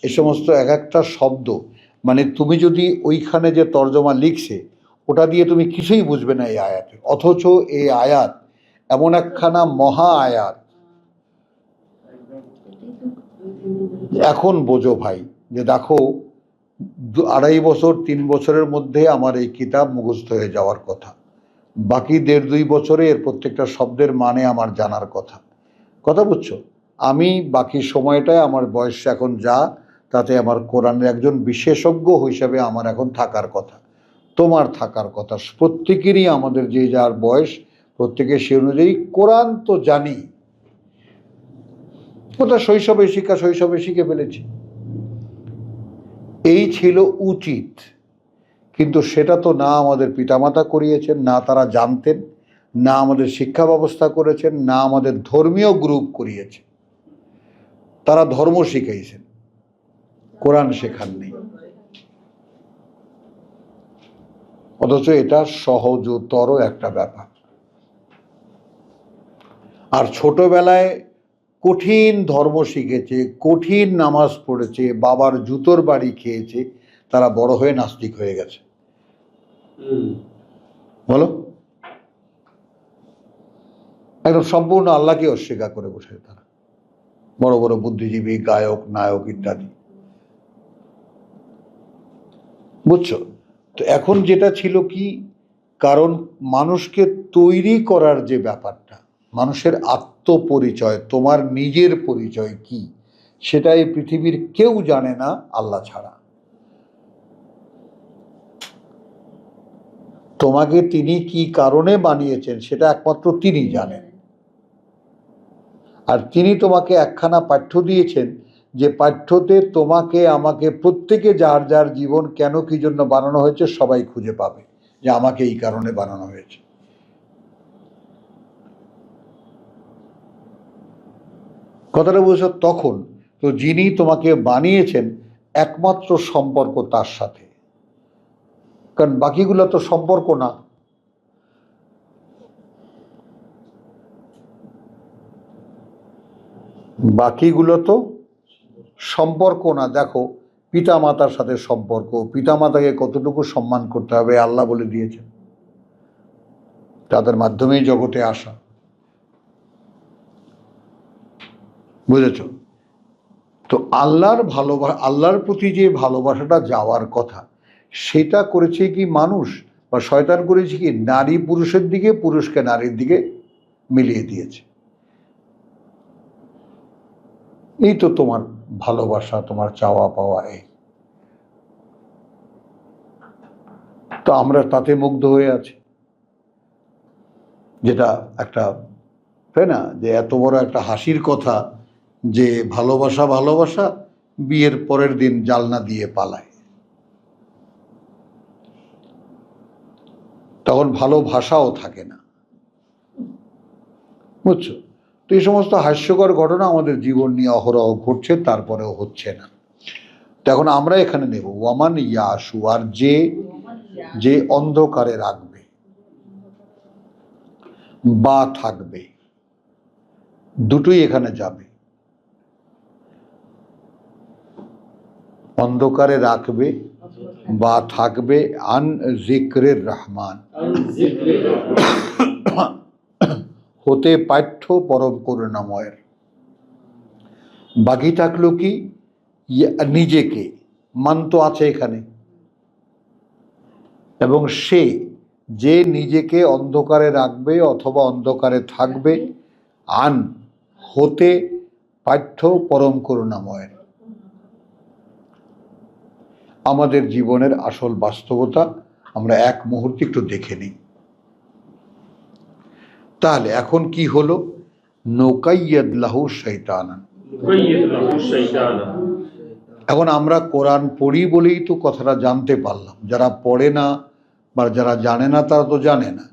A: এ সমস্ত এক একটা শব্দ, মানে তুমি যদি ওইখানে যে তর্জমা লিখছে ওটা দিয়ে তুমি কিছুই বুঝবে না এই আয়াতে, অথচ এই আয়াত এমন একখানা মহা আয়াত। এখন বোঝো ভাই, যে দেখো 2.5 বছর 3 বছরের মধ্যে আমার এই কিতাব মুখস্থ হয়ে যাওয়ার কথা, বাকি 1.5-2 বছরে এর প্রত্যেকটা শব্দের মানে আমার জানার কথা, কথা বুঝছো? আমি বাকি সময়টায়, আমার বয়স এখন যা, তাতে আমার কোরআনের একজন বিশেষজ্ঞ হিসেবে আমার এখন থাকার কথা, তোমার থাকার কথা, প্রত্যেকেরই, আমাদের যে যার বয়স, প্রত্যেকে সে অনুযায়ী কোরআন তো জানি, ওটা শৈশবে শিখে ফেলেছি, এই ছিল উচিত। কিন্তু সেটা তো না আমাদের পিতামাতা করিয়েছেন, না তারা জানতেন, না আমাদের শিক্ষা ব্যবস্থা করেছেন, না আমাদের ধর্মীয় গ্রুপ করিয়েছে। তারা ধর্ম শিখাইছেন, কোরআন শেখাননি। অথচ এটা সহজতর একটা ব্যাপার। আর ছোটবেলায় কঠিন ধর্ম শিখেছে, কঠিন নামাজ পড়েছে, বাবার জুতোর বাড়ি খেয়েছে, তারা বড় হয়ে নাস্তিক হয়ে গেছে। বলো, একদম সম্পূর্ণ আল্লাহকে অস্বীকার করে বসে তারা, বড় বড় বুদ্ধিজীবী, গায়ক, নায়ক ইত্যাদি, বুঝছো? তো এখন যেটা ছিল কি, কারণ মানুষকে তৈরি করার যে ব্যাপারটা, মানুষের আত্মপরিচয়, তোমার নিজের পরিচয় কি, সেটা এই পৃথিবীর কেউ জানে না আল্লাহ ছাড়া। তোমাকে তিনি কি কারণে বানিয়েছেন সেটা একমাত্র তিনি জানেন। আর তিনি তোমাকে একখানা পাঠ্য দিয়েছেন, যে পাঠ্যতে তোমাকে আমাকে প্রত্যেকে যার যার জীবন কেন কি জন্য বানানো হয়েছে সবাই খুঁজে পাবে, যে আমাকে এই কারণে বানানো হয়েছে। কথাটা বুঝছো? তখন তো যিনি তোমাকে বানিয়েছেন একমাত্র সম্পর্ক তার সাথে, কারণ বাকিগুলো তো সম্পর্ক না। বাকিগুলো তো সম্পর্ক না। দেখো, পিতা মাতার সাথে সম্পর্ক, পিতা মাতাকে কতটুকু সম্মান করতে হবে আল্লাহ বলে দিয়েছেন, তাদের মাধ্যমেই জগতে আসা, বুঝেছ? তো আল্লাহর প্রতি যে ভালোবাসাটা যাওয়ার কথা, সেটা করেছে কি মানুষ বা শয়তান করেছে কি, নারী পুরুষের দিকে, পুরুষকে নারীর দিকে মিলিয়ে দিয়েছে। এই তো তোমার ভালোবাসা, তোমার চাওয়া পাওয়া, এই তো আমরা তাতে মুগ্ধ হয়ে আছি, যেটা একটা, তাই না, যে এত বড় একটা হাসির কথা, যে ভালোবাসা বিয়ের পরের দিন জালনা দিয়ে পালায়, তখন ভালোবাসাও থাকে না, বুঝছো? তো এই সমস্ত হাস্যকর ঘটনা আমাদের জীবন নিয়ে অহরহ ঘটছে, তারপরেও হচ্ছে না। তো এখন আমরা এখানে নেব ওয়ামান ইয়াসু, আর যে অন্ধকারে রাখবে বা থাকবে, দুটোই এখানে যাবে। অন্ধকারে রাখবে বা থাকবে আন জিক্রের রহমান, হতে পাঠ্য পরম করুণাময়ের। বাকি থাকলো কি নিজেকে, মান তো আছে এখানে, এবং সে যে নিজেকে অন্ধকারে রাখবে অথবা অন্ধকারে থাকবে, আন হতে পাঠ্য পরম করুণাময়ের। আমাদের জীবনের আসল বাস্তবতা আমরা এক মুহূর্তে একটু দেখে নিই। তাহলে এখন কি হলো? নুকাইয়্যিদ লাহু শাইতানান। এখন আমরা কোরআন পড়ি বলেই তো কথাটা জানতে পারলাম। যারা পড়ে না বা যারা জানে না তারা তো জানে না,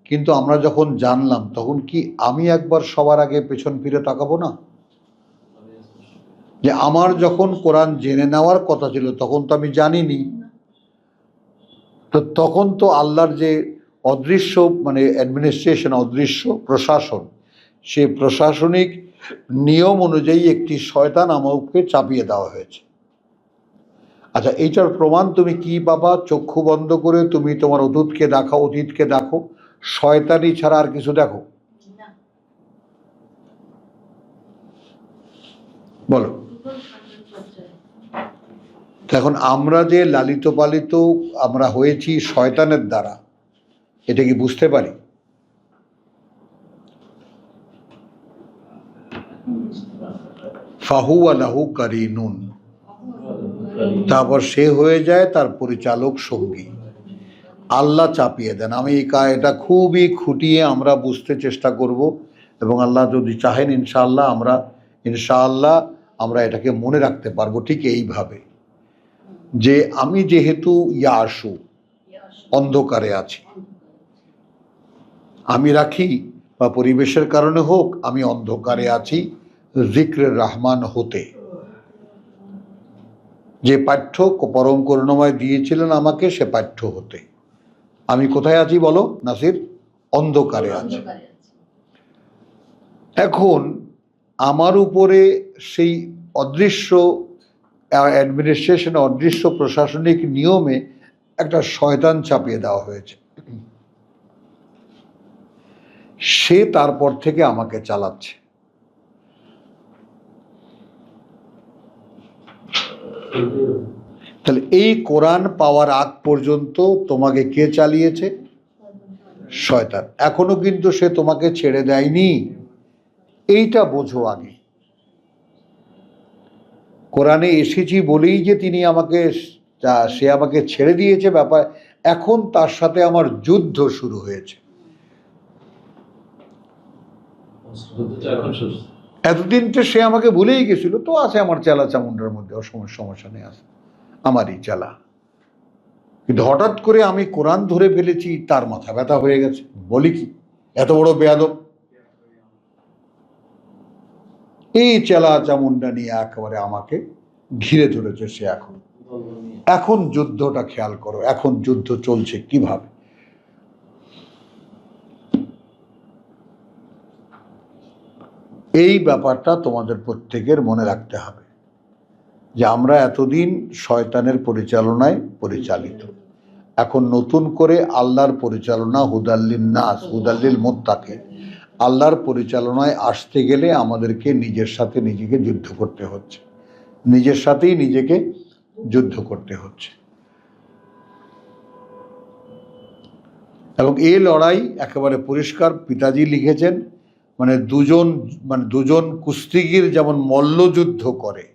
A: কিন্তু আমরা যখন জানলাম তখন কি আমি একবার সবার আগে পেছন ফিরে তাকাবো না? যে আমার যখন কোরআন জেনে নেওয়ার কথা ছিল তখন তো আমি জানিনি, তো তখন তো আল্লাহর যে অদৃশ্য মানে অ্যাডমিনিস্ট্রেশন, অদৃশ্য প্রশাসন, সে প্রশাসনিক নিয়ম অনুযায়ী একটি শয়তান আমাকে চাপিয়ে দেওয়া হয়েছে। আচ্ছা, এইটার প্রমাণ তুমি কি পাবা? চক্ষু বন্ধ করে তুমি তোমার অতীতকে দেখো, শয়তানি ছাড়া আর কিছু দেখো? বলো। এখন আমরা যে লালিত পালিত আমরা হয়েছি শয়তানের দ্বারা, এটা কি বুঝতে পারি? ফাহুয়া লাহু কারিনুন, তারপর সে হয়ে যায় তার পরিচালক সঙ্গী। আল্লাহ চাপিয়ে দেন। আমি এটা খুবই খুঁটিয়ে আমরা বুঝতে চেষ্টা করব, এবং আল্লাহ যদি চাহেন ইনশাআল্লাহ আমরা এটাকে মনে রাখতে পারবো ঠিক এইভাবে, যে আমি যেহেতু ইয়াসু অন্ধকারে আছি, আমি রাখি বা পরিবেশের কারণে হোক আমি অন্ধকারে আছি জিক্রের রহমান হতে। যে পাঠ্য পরম করুণাময় দিয়েছিলেন আমাকে, সে পাঠ্য হতে আমি কোথায় আছি বলো নাসির? অন্ধকারে আছি। এখন আমার উপরে সেই অদৃশ্য অ্যাডমিনিস্ট্রেশন, অদৃশ্য প্রশাসনিক নিয়মে একটা শয়তান চাপিয়ে দেওয়া হয়েছে। সে তারপর থেকে আমাকে চালাচ্ছে। তাহলে এই কোরআন পাওয়ার আগ পর্যন্ত তোমাকে কে চালিয়েছে? শয়তান। এখনো কিন্তু সে তোমাকে ছেড়ে দেয়নি, এইটা বোঝো আগে। কোরআনে এসেছি বলেই যে সে আমাকে ছেড়ে দিয়েছে ব্যাপার, এখন তার সাথে আমার যুদ্ধ শুরু হয়েছে। এতদিন তো সে আমাকে ভুলেই গেছিল, তো আছে আমার চেলা চামুন্ডার মধ্যে, সমস্যা নেই, আছে আমারই চেলা। কিন্তু হঠাৎ করে আমি কোরআন ধরে ফেলেছি, তার মাথা ব্যথা হয়ে গেছে। বলি কি, এত বড় বেয়াদব! এই চেলা চামুন্ডা নিয়ে একেবারে আমাকে ঘিরে ধরেছে সে। এখন যুদ্ধটা খেয়াল করো, এখন যুদ্ধ চলছে কিভাবে। এই ব্যাপারটা তোমাদের প্রত্যেকের মনে রাখতে হবে, যে আমরা এতদিন শয়তানের পরিচালনায় পরিচালিত, এখন নতুন করে আল্লাহর পরিচালনা, হুদাল্লিন নাস, হুদাল্লিল মুত্তাকিন, আল্লাহর পরিচালনায় আসতে গেলে আমাদেরকে নিজের সাথে নিজেকে যুদ্ধ করতে হচ্ছে, নিজের সাথেই নিজেকে যুদ্ধ করতে হচ্ছে। এবং এই লড়াই একেবারে পরিষ্কার পিতাজি লিখেছেন, মানে দুজন কুস্তিগির যেমন মল্লযুদ্ধ করে,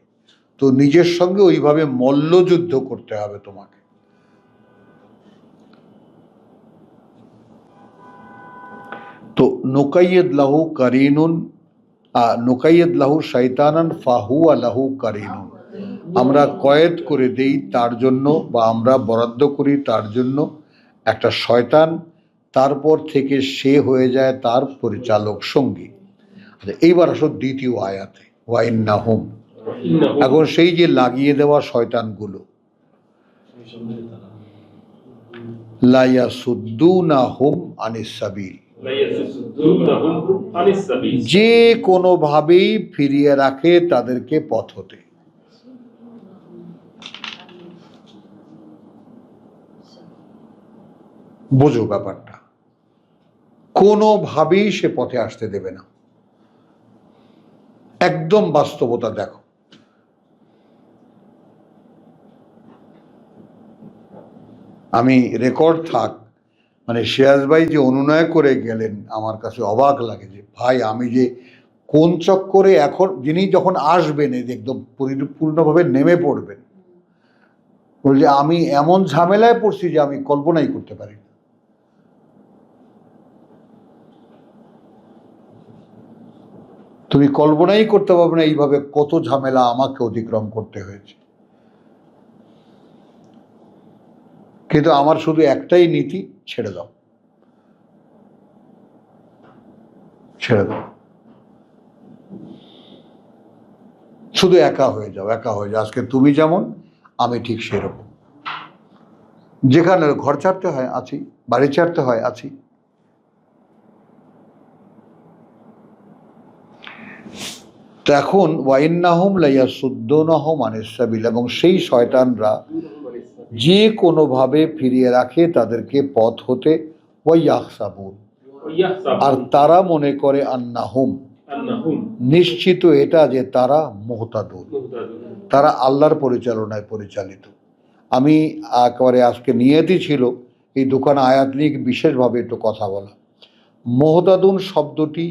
A: তো নিজের সঙ্গে ওইভাবে মল্লযুদ্ধ করতে হবে তোমাকে। তো নুকাইয়্যিদ লাহু কারিনুন, নুকাইয়্যিদ লাহু শাইতানান ফাহুয়া লাহু কারিনুন, আমরা কয়েদ করে দেই তার জন্য, বা আমরা বরাদ্দ করি তার জন্য একটা শয়তান, তারপর থেকে সে হয়ে যায় তার পরিচালক সঙ্গী। এইবার আসো দ্বিতীয় আয়াতে, ওয়াইন্নাহুম। এখন সেই যে লাগিয়ে দেওয়া শয়তানগুলো, লা ইয়াসুদ্দুনাহুম আনিস সাবিল, যে কোনোভাবেই ফিরিয়ে রাখে তাদেরকে পথ হতে। বোঝো ব্যাপারটা, কোনোভাবেই সে পথে আসতে দেবে না। একদম বাস্তবতা দেখো। আমি রেকর্ড থাক, মানে সিরাজ ভাই যে অনুনয় করে গেলেন, আমার কাছে অবাক লাগে যে ভাই আমি যে কোন চক্করে এখন, যিনি যখন আসবেন এই যে একদম পরিপূর্ণভাবে নেমে পড়বেন, বলছে আমি এমন ঝামেলায় পড়ছি যে আমি কল্পনাই করতে পারি না। তুমি কল্পনাই করতে পারবে না এইভাবে কত ঝামেলা আমাকে অতিক্রম করতে হয়েছে। কিন্তু আমার শুধু একটাই নীতি, ছেড়ে দাও, ছেড়ে দাও, শুধু একা হয়ে যাও, একা হয়ে যাও। আজকে তুমি যেমন, আমি ঠিক সেরকম। যেখানে ঘর ছাড়তে হয় আছি, বাড়ি ছাড়তে হয় আছি। তো এখন ওয়াইন্নাহুম লাইয়াসুদ্দুনাহুম আনিস সাবিল, এবং সেই শয়তানরা যে কোনোভাবে ফিরিয়ে রাখে তাদেরকে পথ হতে, ওয়াইয়াহসাবুন, আর তারা মনে করে আন্নাহুম, নিশ্চিত এটা যে তারা মুহতাদুন, তারা আল্লাহর পরিচালনায় পরিচালিত। আমি একেবারে আজকে নিয়তই ছিল এই দোকানে আয়াত নিয়ে বিশেষভাবে একটু কথা বলা। মুহতাদুন শব্দটি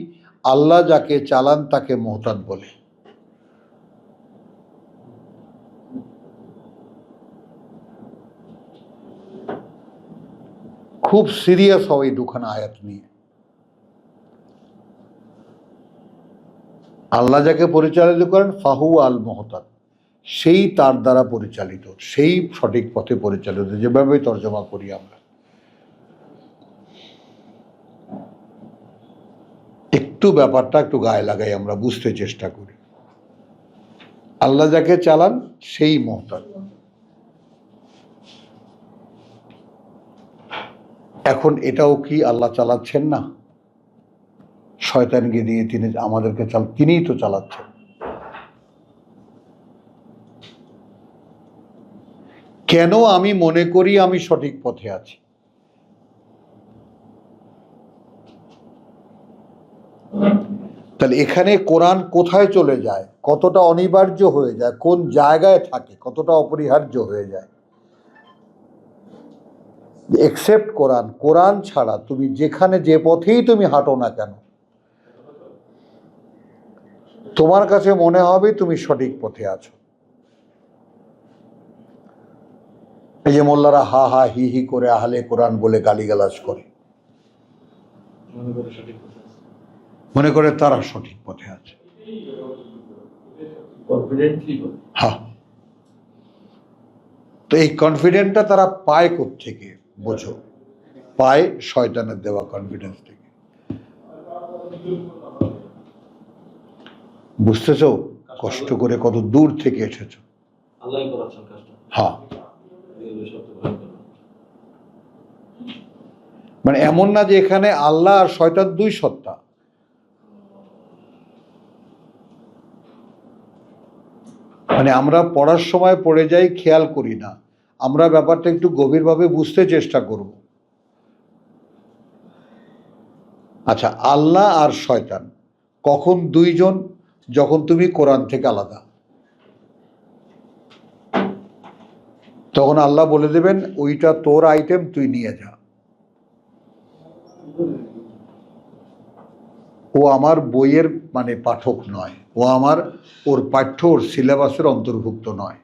A: আল্লাহ যাকে চালান তাকে মুহতাদ বলে। খুব সিরিয়াস হও এই দুখানা আয়াত নিয়ে। আল্লাহ যাকে পরিচালিত করেন ফাহু আল মুহতাদ, সেই তার দ্বারা পরিচালিত, সেই সঠিক পথে পরিচালিত, যেভাবে তর্জমা করি আমরা। একটু ব্যাপারটা একটু গায়ে লাগাই, আমরা বুঝতে চেষ্টা করি। আল্লাহ যাকে চালান সেই মুহতাদ। এখন এটাও কি আল্লাহ চালাচ্ছেন না? শয়তানকে দিয়ে তিনি আমাদেরকে তিনিই তো চালাচ্ছেন। কেন আমি মনে করি আমি সঠিক পথে আছি? তাহলে এখানে কোরআন কোথায় চলে যায়, কতটা অনিবার্য হয়ে যায়, কোন জায়গায় থাকে, কতটা অপরিহার্য হয়ে যায়। এক্সেপ্ট কোরআন, কোরআন ছাড়া তুমি যেখানে যে পথেই তুমি হাঁটো না কেন, তোমার কাছে মনে হবে তুমি সঠিক পথে আছো। এই যে মোল্লারা হা হা হি হি করে আহলে কোরআন বলে গালিগালাজ করে, মনে করে তারা সঠিক পথে আছে। হ্যাঁ, তো এই কনফিডেন্সটা তারা পায় কোত্থেকে বোঝো? পায় শয়তানের দেওয়া কনফিডেন্স থেকে। বুঝতেছো কষ্ট করে কত দূর থেকে এসেছো? হ্যাঁ, মানে এমন না যে এখানে আল্লাহ আর শয়তান দুই সত্তা। মানে আমরা পড়ার সময় পড়ে যাই, খেয়াল করি না। আমরা ব্যাপারটা একটু গভীরভাবে বুঝতে চেষ্টা করব। আচ্ছা, আল্লাহ আর শয়তান কখন দুইজন? যখন তুমি কোরআন থেকে আলাদা, তখন আল্লাহ বলে দেবেন ওইটা তোর আইটেম, তুই নিয়ে যা। ও আমার বইয়ের মানে পাঠক নয়, ও আমার ওর পাঠ্য ওর সিলেবাসের অন্তর্ভুক্ত নয়।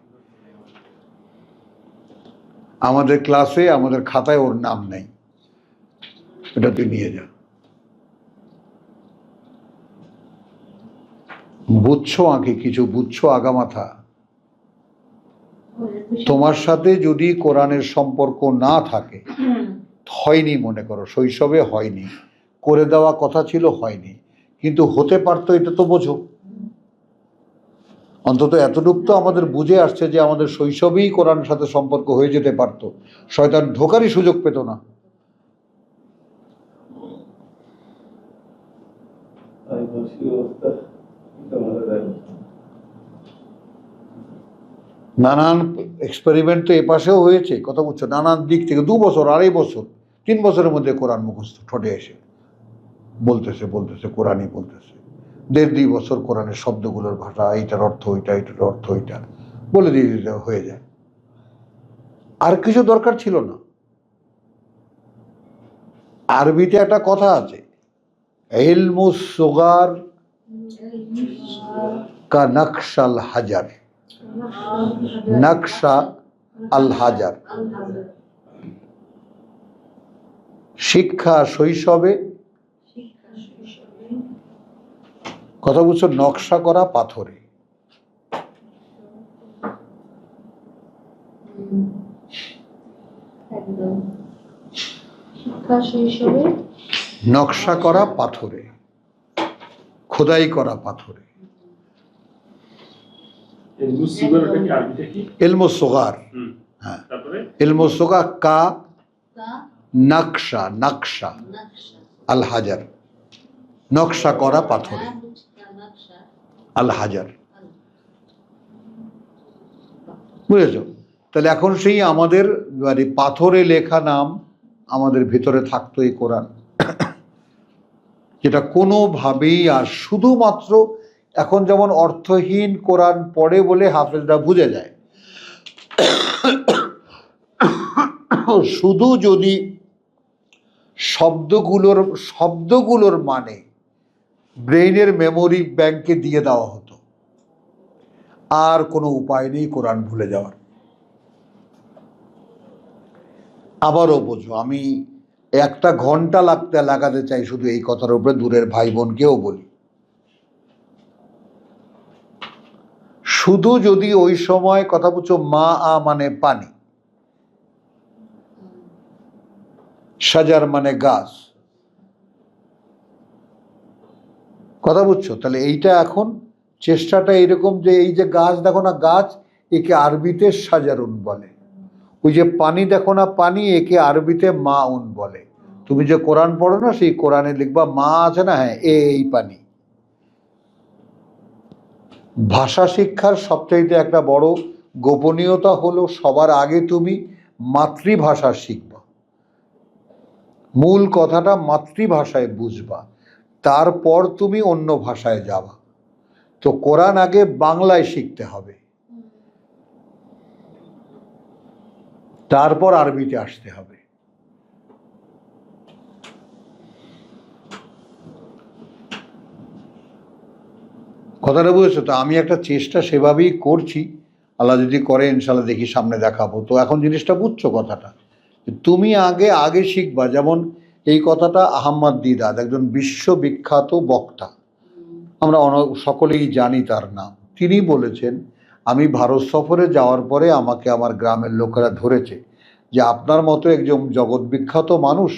A: আমাদের ক্লাসে আমাদের খাতায় ওর নাম নেই, এটা তুই নিয়ে যা। বুঝছো আঁকে কিছু, বুঝছো আগামাথা? তোমার সাথে যদি কোরআনের সম্পর্ক না থাকে, হয়নি মনে করো, শৈশবে হয়নি, করে দেওয়া কথা ছিল হয়নি, কিন্তু হতে পারতো, এটা তো বোঝো। অন্তত এতটুকু তো আমাদের বুঝে আসছে যে আমাদের শৈশবেই কোরআনের সাথে সম্পর্ক হয়ে যেতে পারতো, শয়তান ঢোকারই সুযোগ পেত না। নানান এক্সপেরিমেন্ট তো এপাশেও হয়েছে, কথা বুঝছো, নানান দিক থেকে 2 বছর 2.5 বছর 3 বছরের মধ্যে কোরআন মুখস্থ ঠোঁটে এসে বলতেছে বলতেছে কোরআনই বলতেছে। 1.5-2 বছর কোরআনের শব্দগুলোর ভাষা, এইটার অর্থ ওইটা, এইটার অর্থ ওইটা বলে দিয়ে দিতে হয়ে যায়। আর কিছু দরকার ছিল না। আরবিতে একটা কথা আছে, ইলমুস সুগার কা নকশাল হাজার, নকশা আল হাজার। শিক্ষা শৈশবে, কথা বুঝছো, নকশা করা পাথরে।
D: একদম শিক্ষা শৈশবে
A: নকশা করা পাথরে, খোদাই করা পাথরে।
C: ইলমুস সুগার ওটা কি আরবিতে কি?
A: ইলমুস সুগার, হ্যাঁ,
C: তারপরে
A: ইলমুস সুগার কা নকশা, নকশা আল হাজার, নকশা করা পাথরে, আল হাজার। বুঝেছ? তাহলে এখন সেই আমাদের মানে পাথরে লেখা নাম আমাদের ভিতরে থাকতো এই কোরআন, যেটা কোনোভাবেই আর শুধুমাত্র এখন যেমন অর্থহীন কোরআন পড়ে বলে হাফেজরা বুঝে যায়, শুধু যদি শব্দগুলোর মানে ব্রেইনের মেমোরি ব্যাংকে দিয়ে দেওয়া হতো, আর কোনো উপায় নেই কোরআন ভুলে যাওয়ার। আবারও বোঝো, আমি 1 ঘন্টা লাগাতে চাই শুধু এই কথার উপরে, দূরের ভাই বোনকেও বলি, শুধু যদি ওই সময়, কথা বুঝছো, মা আ মানে পানি, সাজার মানে গাছ, কথা বুঝছো, তাহলে এইটা এখন চেষ্টাটা এরকম যে এই যে গাছ দেখো না, গাছ, একে আরবিতে সাজারুন বলে। ওই যে পানি দেখো না, পানি, একে আরবিতে মা উন বলে। তুমি যে কোরআন পড়ো না, সেই কোরআনে লিখবা মা আছে না, হ্যাঁ, এই পানি। ভাষা শিক্ষার সবচাইতে একটা বড় গোপনীয়তা হলো সবার আগে তুমি মাতৃভাষা শিখবা, মূল কথাটা মাতৃভাষায় বুঝবা, তারপর তুমি অন্য ভাষায় যাবা। তো কোরআন আগে বাংলায় শিখতে হবে, তারপর আরবিতে আসতে হবে। কথাটা বুঝেছো তো? আমি একটা চেষ্টা সেভাবেই করছি, আল্লাহ যদি করে ইনশাল্লাহ দেখি সামনে দেখাবো। তো এখন জিনিসটা বুঝছো কথাটা, তুমি আগে শিখবা। যেমন এই কথাটা আহমদ দিদাত, একজন বিশ্ববিখ্যাত বক্তা, আমরা সকলেই জানি তার নাম। তিনি বলেছেন, আমি ভারত সফরে যাওয়ার পরে আমাকে আমার গ্রামের লোকেরা ধরেছে যে আপনার মতো একজন জগৎ বিখ্যাত মানুষ,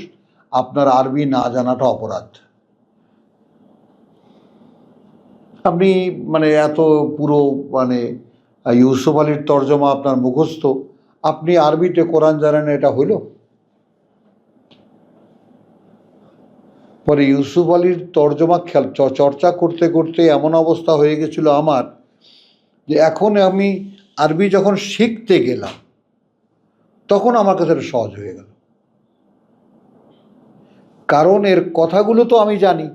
A: আপনার আরবি না জানাটা অপরাধ। আপনি মানে এত পুরো মানে ইউসুফ আলীর তর্জমা আপনার মুখস্থ, আপনি আরবিতে কোরআন জানেন, এটা হইল? পরে ইউসুফ আলীর তর্জমা চর্চা করতে করতে এমন অবস্থা হয়ে গেছিল আমার, যে এখন আমি আরবি যখন শিখতে গেলাম তখন আমার কাছে এটা সহজ হয়ে গেল, কারণ এর কথাগুলো তো আমি জানি,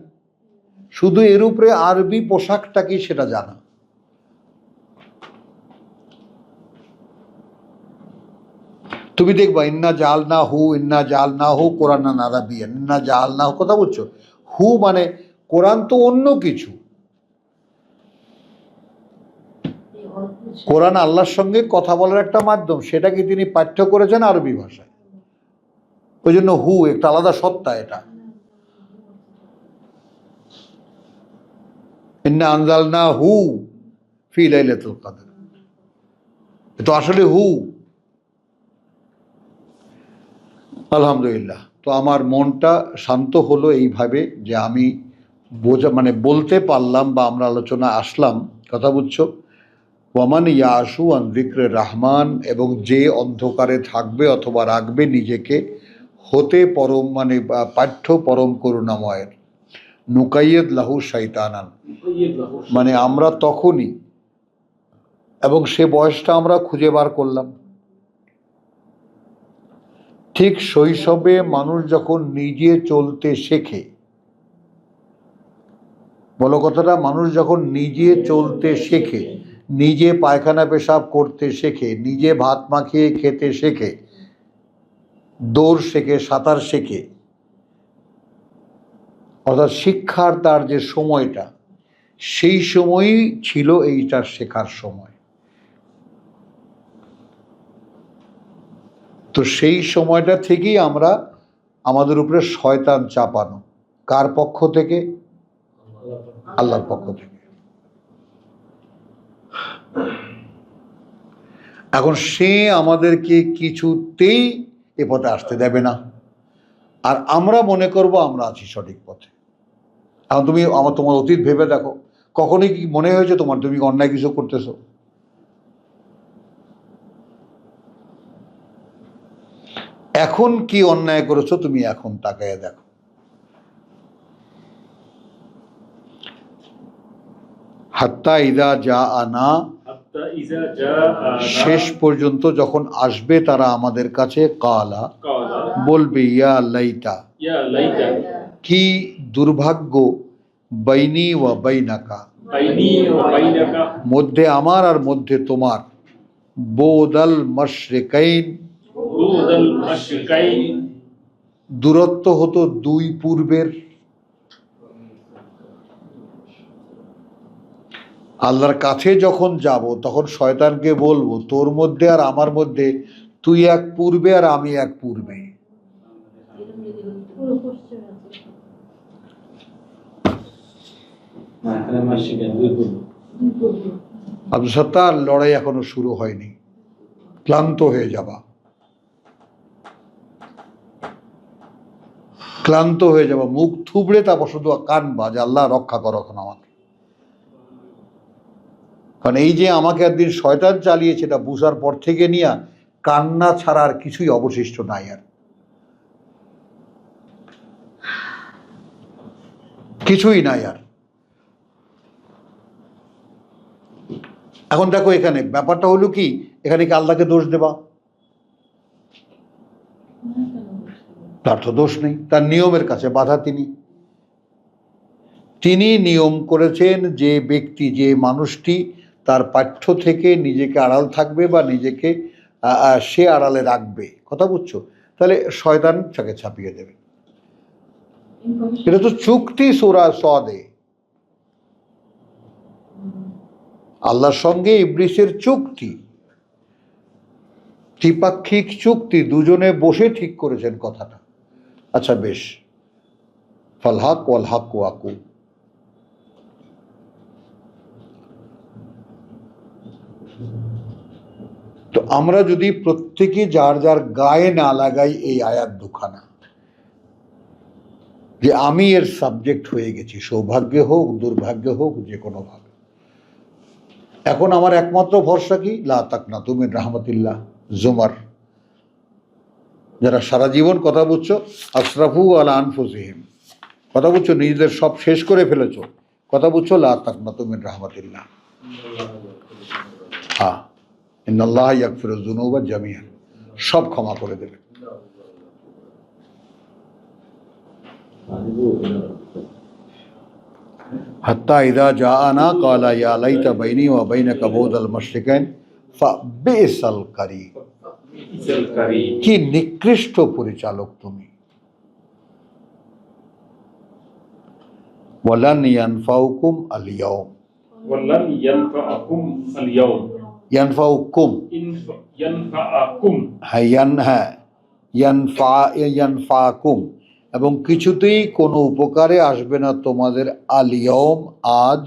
A: শুধু এর উপরে আরবি পোশাকটা কি সেটা জানা। তুমি দেখবা ইন্না জাল না হু কোরআন আরাবিয়ান, ইন্না জাল না হু, কথা বলছো, হু মানে কোরআন তো অন্য কিছু, কোরআন আল্লাহর সঙ্গে কথা বলার একটা মাধ্যম, সেটাকে তিনি পাঠ্য করেছেন আরবি ভাষায়। ওই জন্য হু একটা আলাদা সত্তা। এটা ইন্না আনজালনাহু ফি লাইলাতুল কদর, তো আসলে হু। আলহামদুলিল্লাহ। তো আমার মনটা শান্ত হলো এইভাবে যে আমি বলতে পারলাম, বা আমরা আলোচনা আসলাম, কথা বুঝছো, ওয়ামান ইয়াশু আন যিকরে রহমান, এবং যে অন্ধকারে থাকবে অথবা রাখবে নিজেকে হতে পরম মানে পাঠ্য পরম করুণাময়ের, নুকাইয়দ লাহু শয়তানান, মানে আমরা তখনই, এবং সে বয়সটা আমরা খুঁজে বার করলাম। ঠিক শৈশবে মানুষ যখন নিজে চলতে শেখে, বলো কথাটা, মানুষ যখন নিজে চলতে শেখে, নিজে পায়খানা পেশাব করতে শেখে, নিজে ভাত মাখিয়ে খেতে শেখে, দৌড় শেখে, সাঁতার শেখে, অর্থাৎ শিক্ষার তার যে সময়টা, সেই সময়ই ছিল এইটার শেখার সময়। তো সেই সময়টা থেকেই আমরা আমাদের উপরে শয়তান চাপানো। কার পক্ষ থেকে? আল্লাহর পক্ষ থেকে। এখন সে আমাদেরকে কিছুতেই এ পথে আসতে দেবে না, আর আমরা মনে করব আমরা আছি সঠিক পথে। এখন তুমি তোমার অতীত ভেবে দেখো, কখনোই কি মনে হয়েছে তুমি অন্যায় কিছু করতেছো? এখন কি অন্যায় করেছো তুমি এখন তাকায় দেখো। হাত্তা ইদা যা আনা, শেষ পর্যন্ত যখন আসবে তারা আমাদের কাছে, কালা, বলবে ইয়া লাইতা, কি দুর্ভাগ্য, বাইনি ওয়া বাইনাকা, মধ্যে আমার আর মধ্যে তোমার, বোদাল মাশরিকাইন, দূরত্ব হতো দুই পূর্বের। আল্লাহর কাছে যখন যাব তখন শয়তানকে বলবো, তোর মধ্যে আর আমার মধ্যে তুই এক পূর্বে আর আমি এক পূর্বে।
D: পুরো পশ্চিমে আছে।
A: আব্দুল সত্তার, লড়াই এখনো শুরু হয়নি, ক্লান্ত হয়ে যাবা, ক্লান্ত হয়ে যাবা, মুখ থুবড়ে তারপর শুধু কানবা যে আল্লাহ রক্ষা করো এখন আমাকে। কারণ এই যে আমাকে একদিন শয়তান চালিয়েছে, এটা বুঝার পর থেকে নিয়ে কান্না ছাড়া আর কিছুই অবশিষ্ট নাই, আর কিছুই নাই আর। এখন দেখো এখানে ব্যাপারটা হলো কি, এখানে কি আল্লাহকে দোষ দেবা? তার তো দোষ নেই, তার নিয়মের কাছে বাধা। তিনি নিয়ম করেছেন যে ব্যক্তি, যে মানুষটি তার পাঠ্য থেকে নিজেকে আড়াল থাকবে বা নিজেকে সে আড়ালে রাখবে, কথা বুঝছো, তাহলে শয়তান তাকে ছাপিয়ে দেবে। এটা তো চুক্তি, সূরা সদে আল্লাহর সঙ্গে ইবলিসের চুক্তি, ত্রিপাক্ষিক চুক্তি, দুজনে বসে ঠিক করেছেন কথাটা। আচ্ছা বেশ, ফাল হক ওয়াল হক ওয়াকু। তো আমরা যদি প্রত্যেকে যার যার গায়ে না লাগাই এই আয়াত দুখানা, যে আমি এর সাবজেক্ট হয়ে গেছি, সৌভাগ্য হোক দুর্ভাগ্য হোক যে কোনো ভাবে, এখন আমার একমাত্র ভরসা কি, লা তাকনাতু মিন রাহমাতিল্লাহ। জুমার যারা সারা জীবন, কথা বুঝছো, আসরাফু আলা আনফুসিহিম, কথা বুঝছো, নিজেদের সব শেষ করে ফেলেছো, কথা বুঝছো, লা তাকনাতু মিন রাহমাতিল্লাহ। হ্যাঁ, ইন্নাল্লাহ ইয়াগফিরুয যুনুবা জামিআন, সব ক্ষমা করে দেবে। হাত্তা ইযা জাআনা ক্বালা ইয়া লাইতা বাইনি ওয়া বাইনাকা বুদাল মাশরিকাইন ফাবিসাল কারীম, কি নিকৃষ্ট পরিচালক তুমি। ওয়ালান ইয়ানফাউকুম আল ইয়াউম,
C: ওয়ালান ইয়ানফাআকুম আল ইয়াউম,
A: ইয়ানফাউকুম, ইয়ানফাকুম, এবং কিছুতেই কোনো উপকারে আসবে না তোমাদের, আল ইয়াউম, আজ,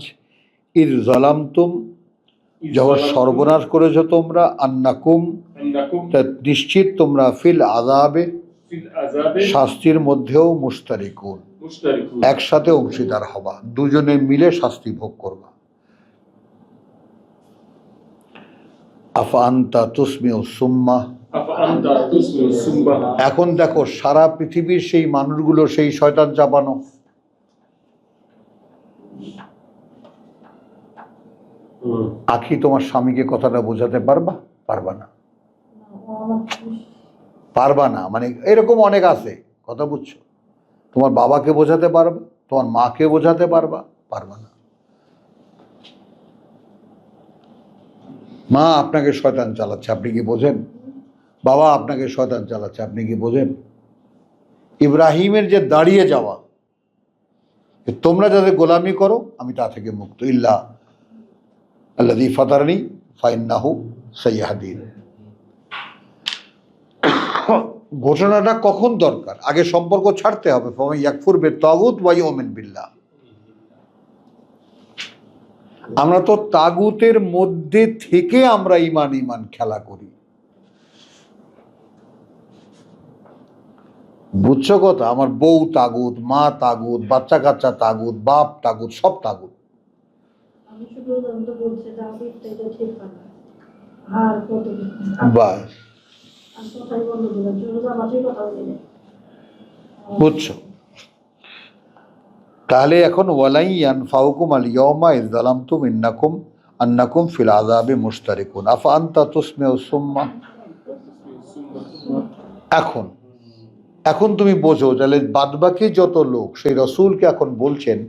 A: ইয যালামতুম, যখন সর্বনাশ করেছো তোমরা, আন্নাকুম, নিশ্চিত তোমরা, ফিল আযাবে, শাস্তির মধ্যেও, মুশতারিকুন, একসাথে অংশীদার হবা, দুজনে মিলে শাস্তি ভোগ করবা। আফা আনতা তুসমিউ সুম্মা, এখন দেখো সারা পৃথিবীর সেই মানুষগুলো সেই শয়তান চাপানো। আখি, তোমার স্বামীকে কথাটা বোঝাতে পারবা? পারবা না। পারবা না, মানে এরকম অনেক আছে, কথা বুঝছো? তোমার বাবাকে বোঝাতে পারবা, তোমার মাকে বোঝাতে পারবা, পারবা না। মা আপনাকে শয়তান চালাচ্ছে, আপনি কি বোঝেন? বাবা আপনাকে শয়তান চালাচ্ছে, আপনি কি বোঝেন? ইব্রাহিমের যে দাঁড়িয়ে যাওয়া, যে তোমরা যাদের গোলামি করো আমি তা থেকে মুক্ত, ইল্লা আল্লাযী ফাতারনি ফাইন্নাহু সাইয়াহদিন। ঘোষণাটা কখন দরকার? আগে সম্পর্ক ছাড়তে হবে। ফামান ইয়াকফুর বিত্তাগুত ওয়া ইউমিন বিল্লাহ। আমরা তো তাগুতের মধ্যে থেকে আমরা ইমান খেলা করি, বুঝছো কথা? আমার বউ তাগুত, মা তাগুত, বাচ্চা কাচ্চা তাগুত, বাপ তাগুত, সব তাগুত।
D: আমি শুধু জানতে বলছি যে আমি এটা ঠিক পারি আর কত
A: বাস,
D: আর কথাই বন্ধ দিলাম, শুধু জামাতেই কথা বলি।
A: বুঝছো? তাহলে এখন ওয়ালাই ইয়ানফাউকুম আল ইয়াউমা ইয যালামতুম ইন্নাকুম আন্নাকুম ফিল আযাবি মুশতারিকুন আফা আনতা তুসমিউ সুম্মা। এখন তুমি বোঝো, তাহলে বাদবাকি যত লোক সেই রসুলকে এখন বলছেন,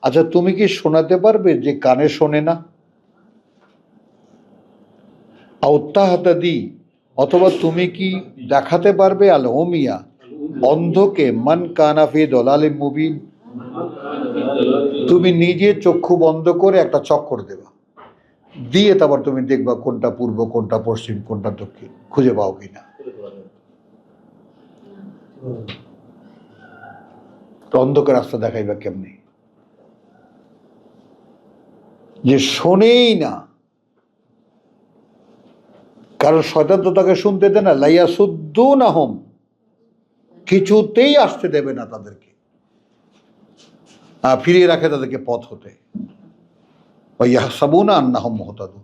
A: আচ্ছা তুমি কি শোনাতে পারবে যে কানে শোনে না? আউত্তাহাতাদি, অথবা তুমি কি দেখাতে পারবে আল উমিয়া, অন্ধকে, মান কানা ফি দালালিম মুবিন, তুমি নিজে চক্ষু বন্ধ করে একটা চক্কর দেবা, দিয়ে তারপর তুমি দেখবা কোনটা পূর্ব, কোনটা পশ্চিম, কোনটা দক্ষিণ, খুঁজে পাও কিনা। তো অন্ধকার রাস্তা দেখাইবা কেমনি? যে শোনেই না, কারণ শয়তান তো তাকে শুনতে দেয় না। লাইয়াসুদ্দুনাহুম, কিছুতেই আসতে দেবে না তাদেরকে, ফিরিয়ে রাখে তাদেরকে পথ হতে। ওয়া ইয়াহসাবুনা আন্নাহুম মুহতাদুন।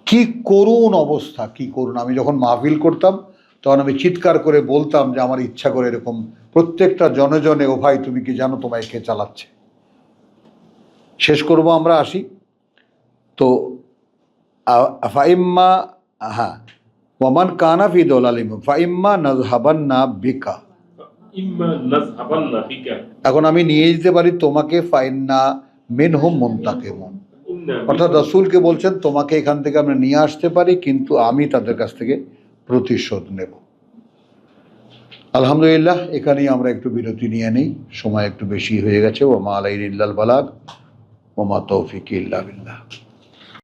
A: কি করুণ অবস্থা, কি করুণ! আমি যখন মাহফিল করতাম তখন আমি চিৎকার করে বলতাম যে আমার ইচ্ছা করে এরকম প্রত্যেকটা জনে জনে, ও ভাই তুমি কি জানো তোমায় কে চালাচ্ছে? শেষ করব আমরা, আসি তো। ফাইম্মা, হ্যাঁ, ওয়ামান কানা ফি দালালিম ফাইম্মা নাযহাবান্না বিকা,
C: ইম্মা নাযহাবান্না বিকা,
A: এখন আমি নিয়ে যেতে পারি তোমাকে, ফাইন্না মিনহুম মুনতাকিমুন, অর্থাৎ রাসূলকে বলছেন তোমাকে এখান থেকে আমরা নিয়ে আসতে পারি, কিন্তু আমি তাদের কাছ থেকে প্রতিশোধ নেব। আলহামদুলিল্লাহ, এখানেই আমরা একটু বিরতি নিয়ে নিই, সময় একটু বেশি হয়ে গেছে। ওয়া মা আলাইনা ইল্লাল বালাগ ওয়া মা তৌফিকি ইল্লা বিল্লাহ।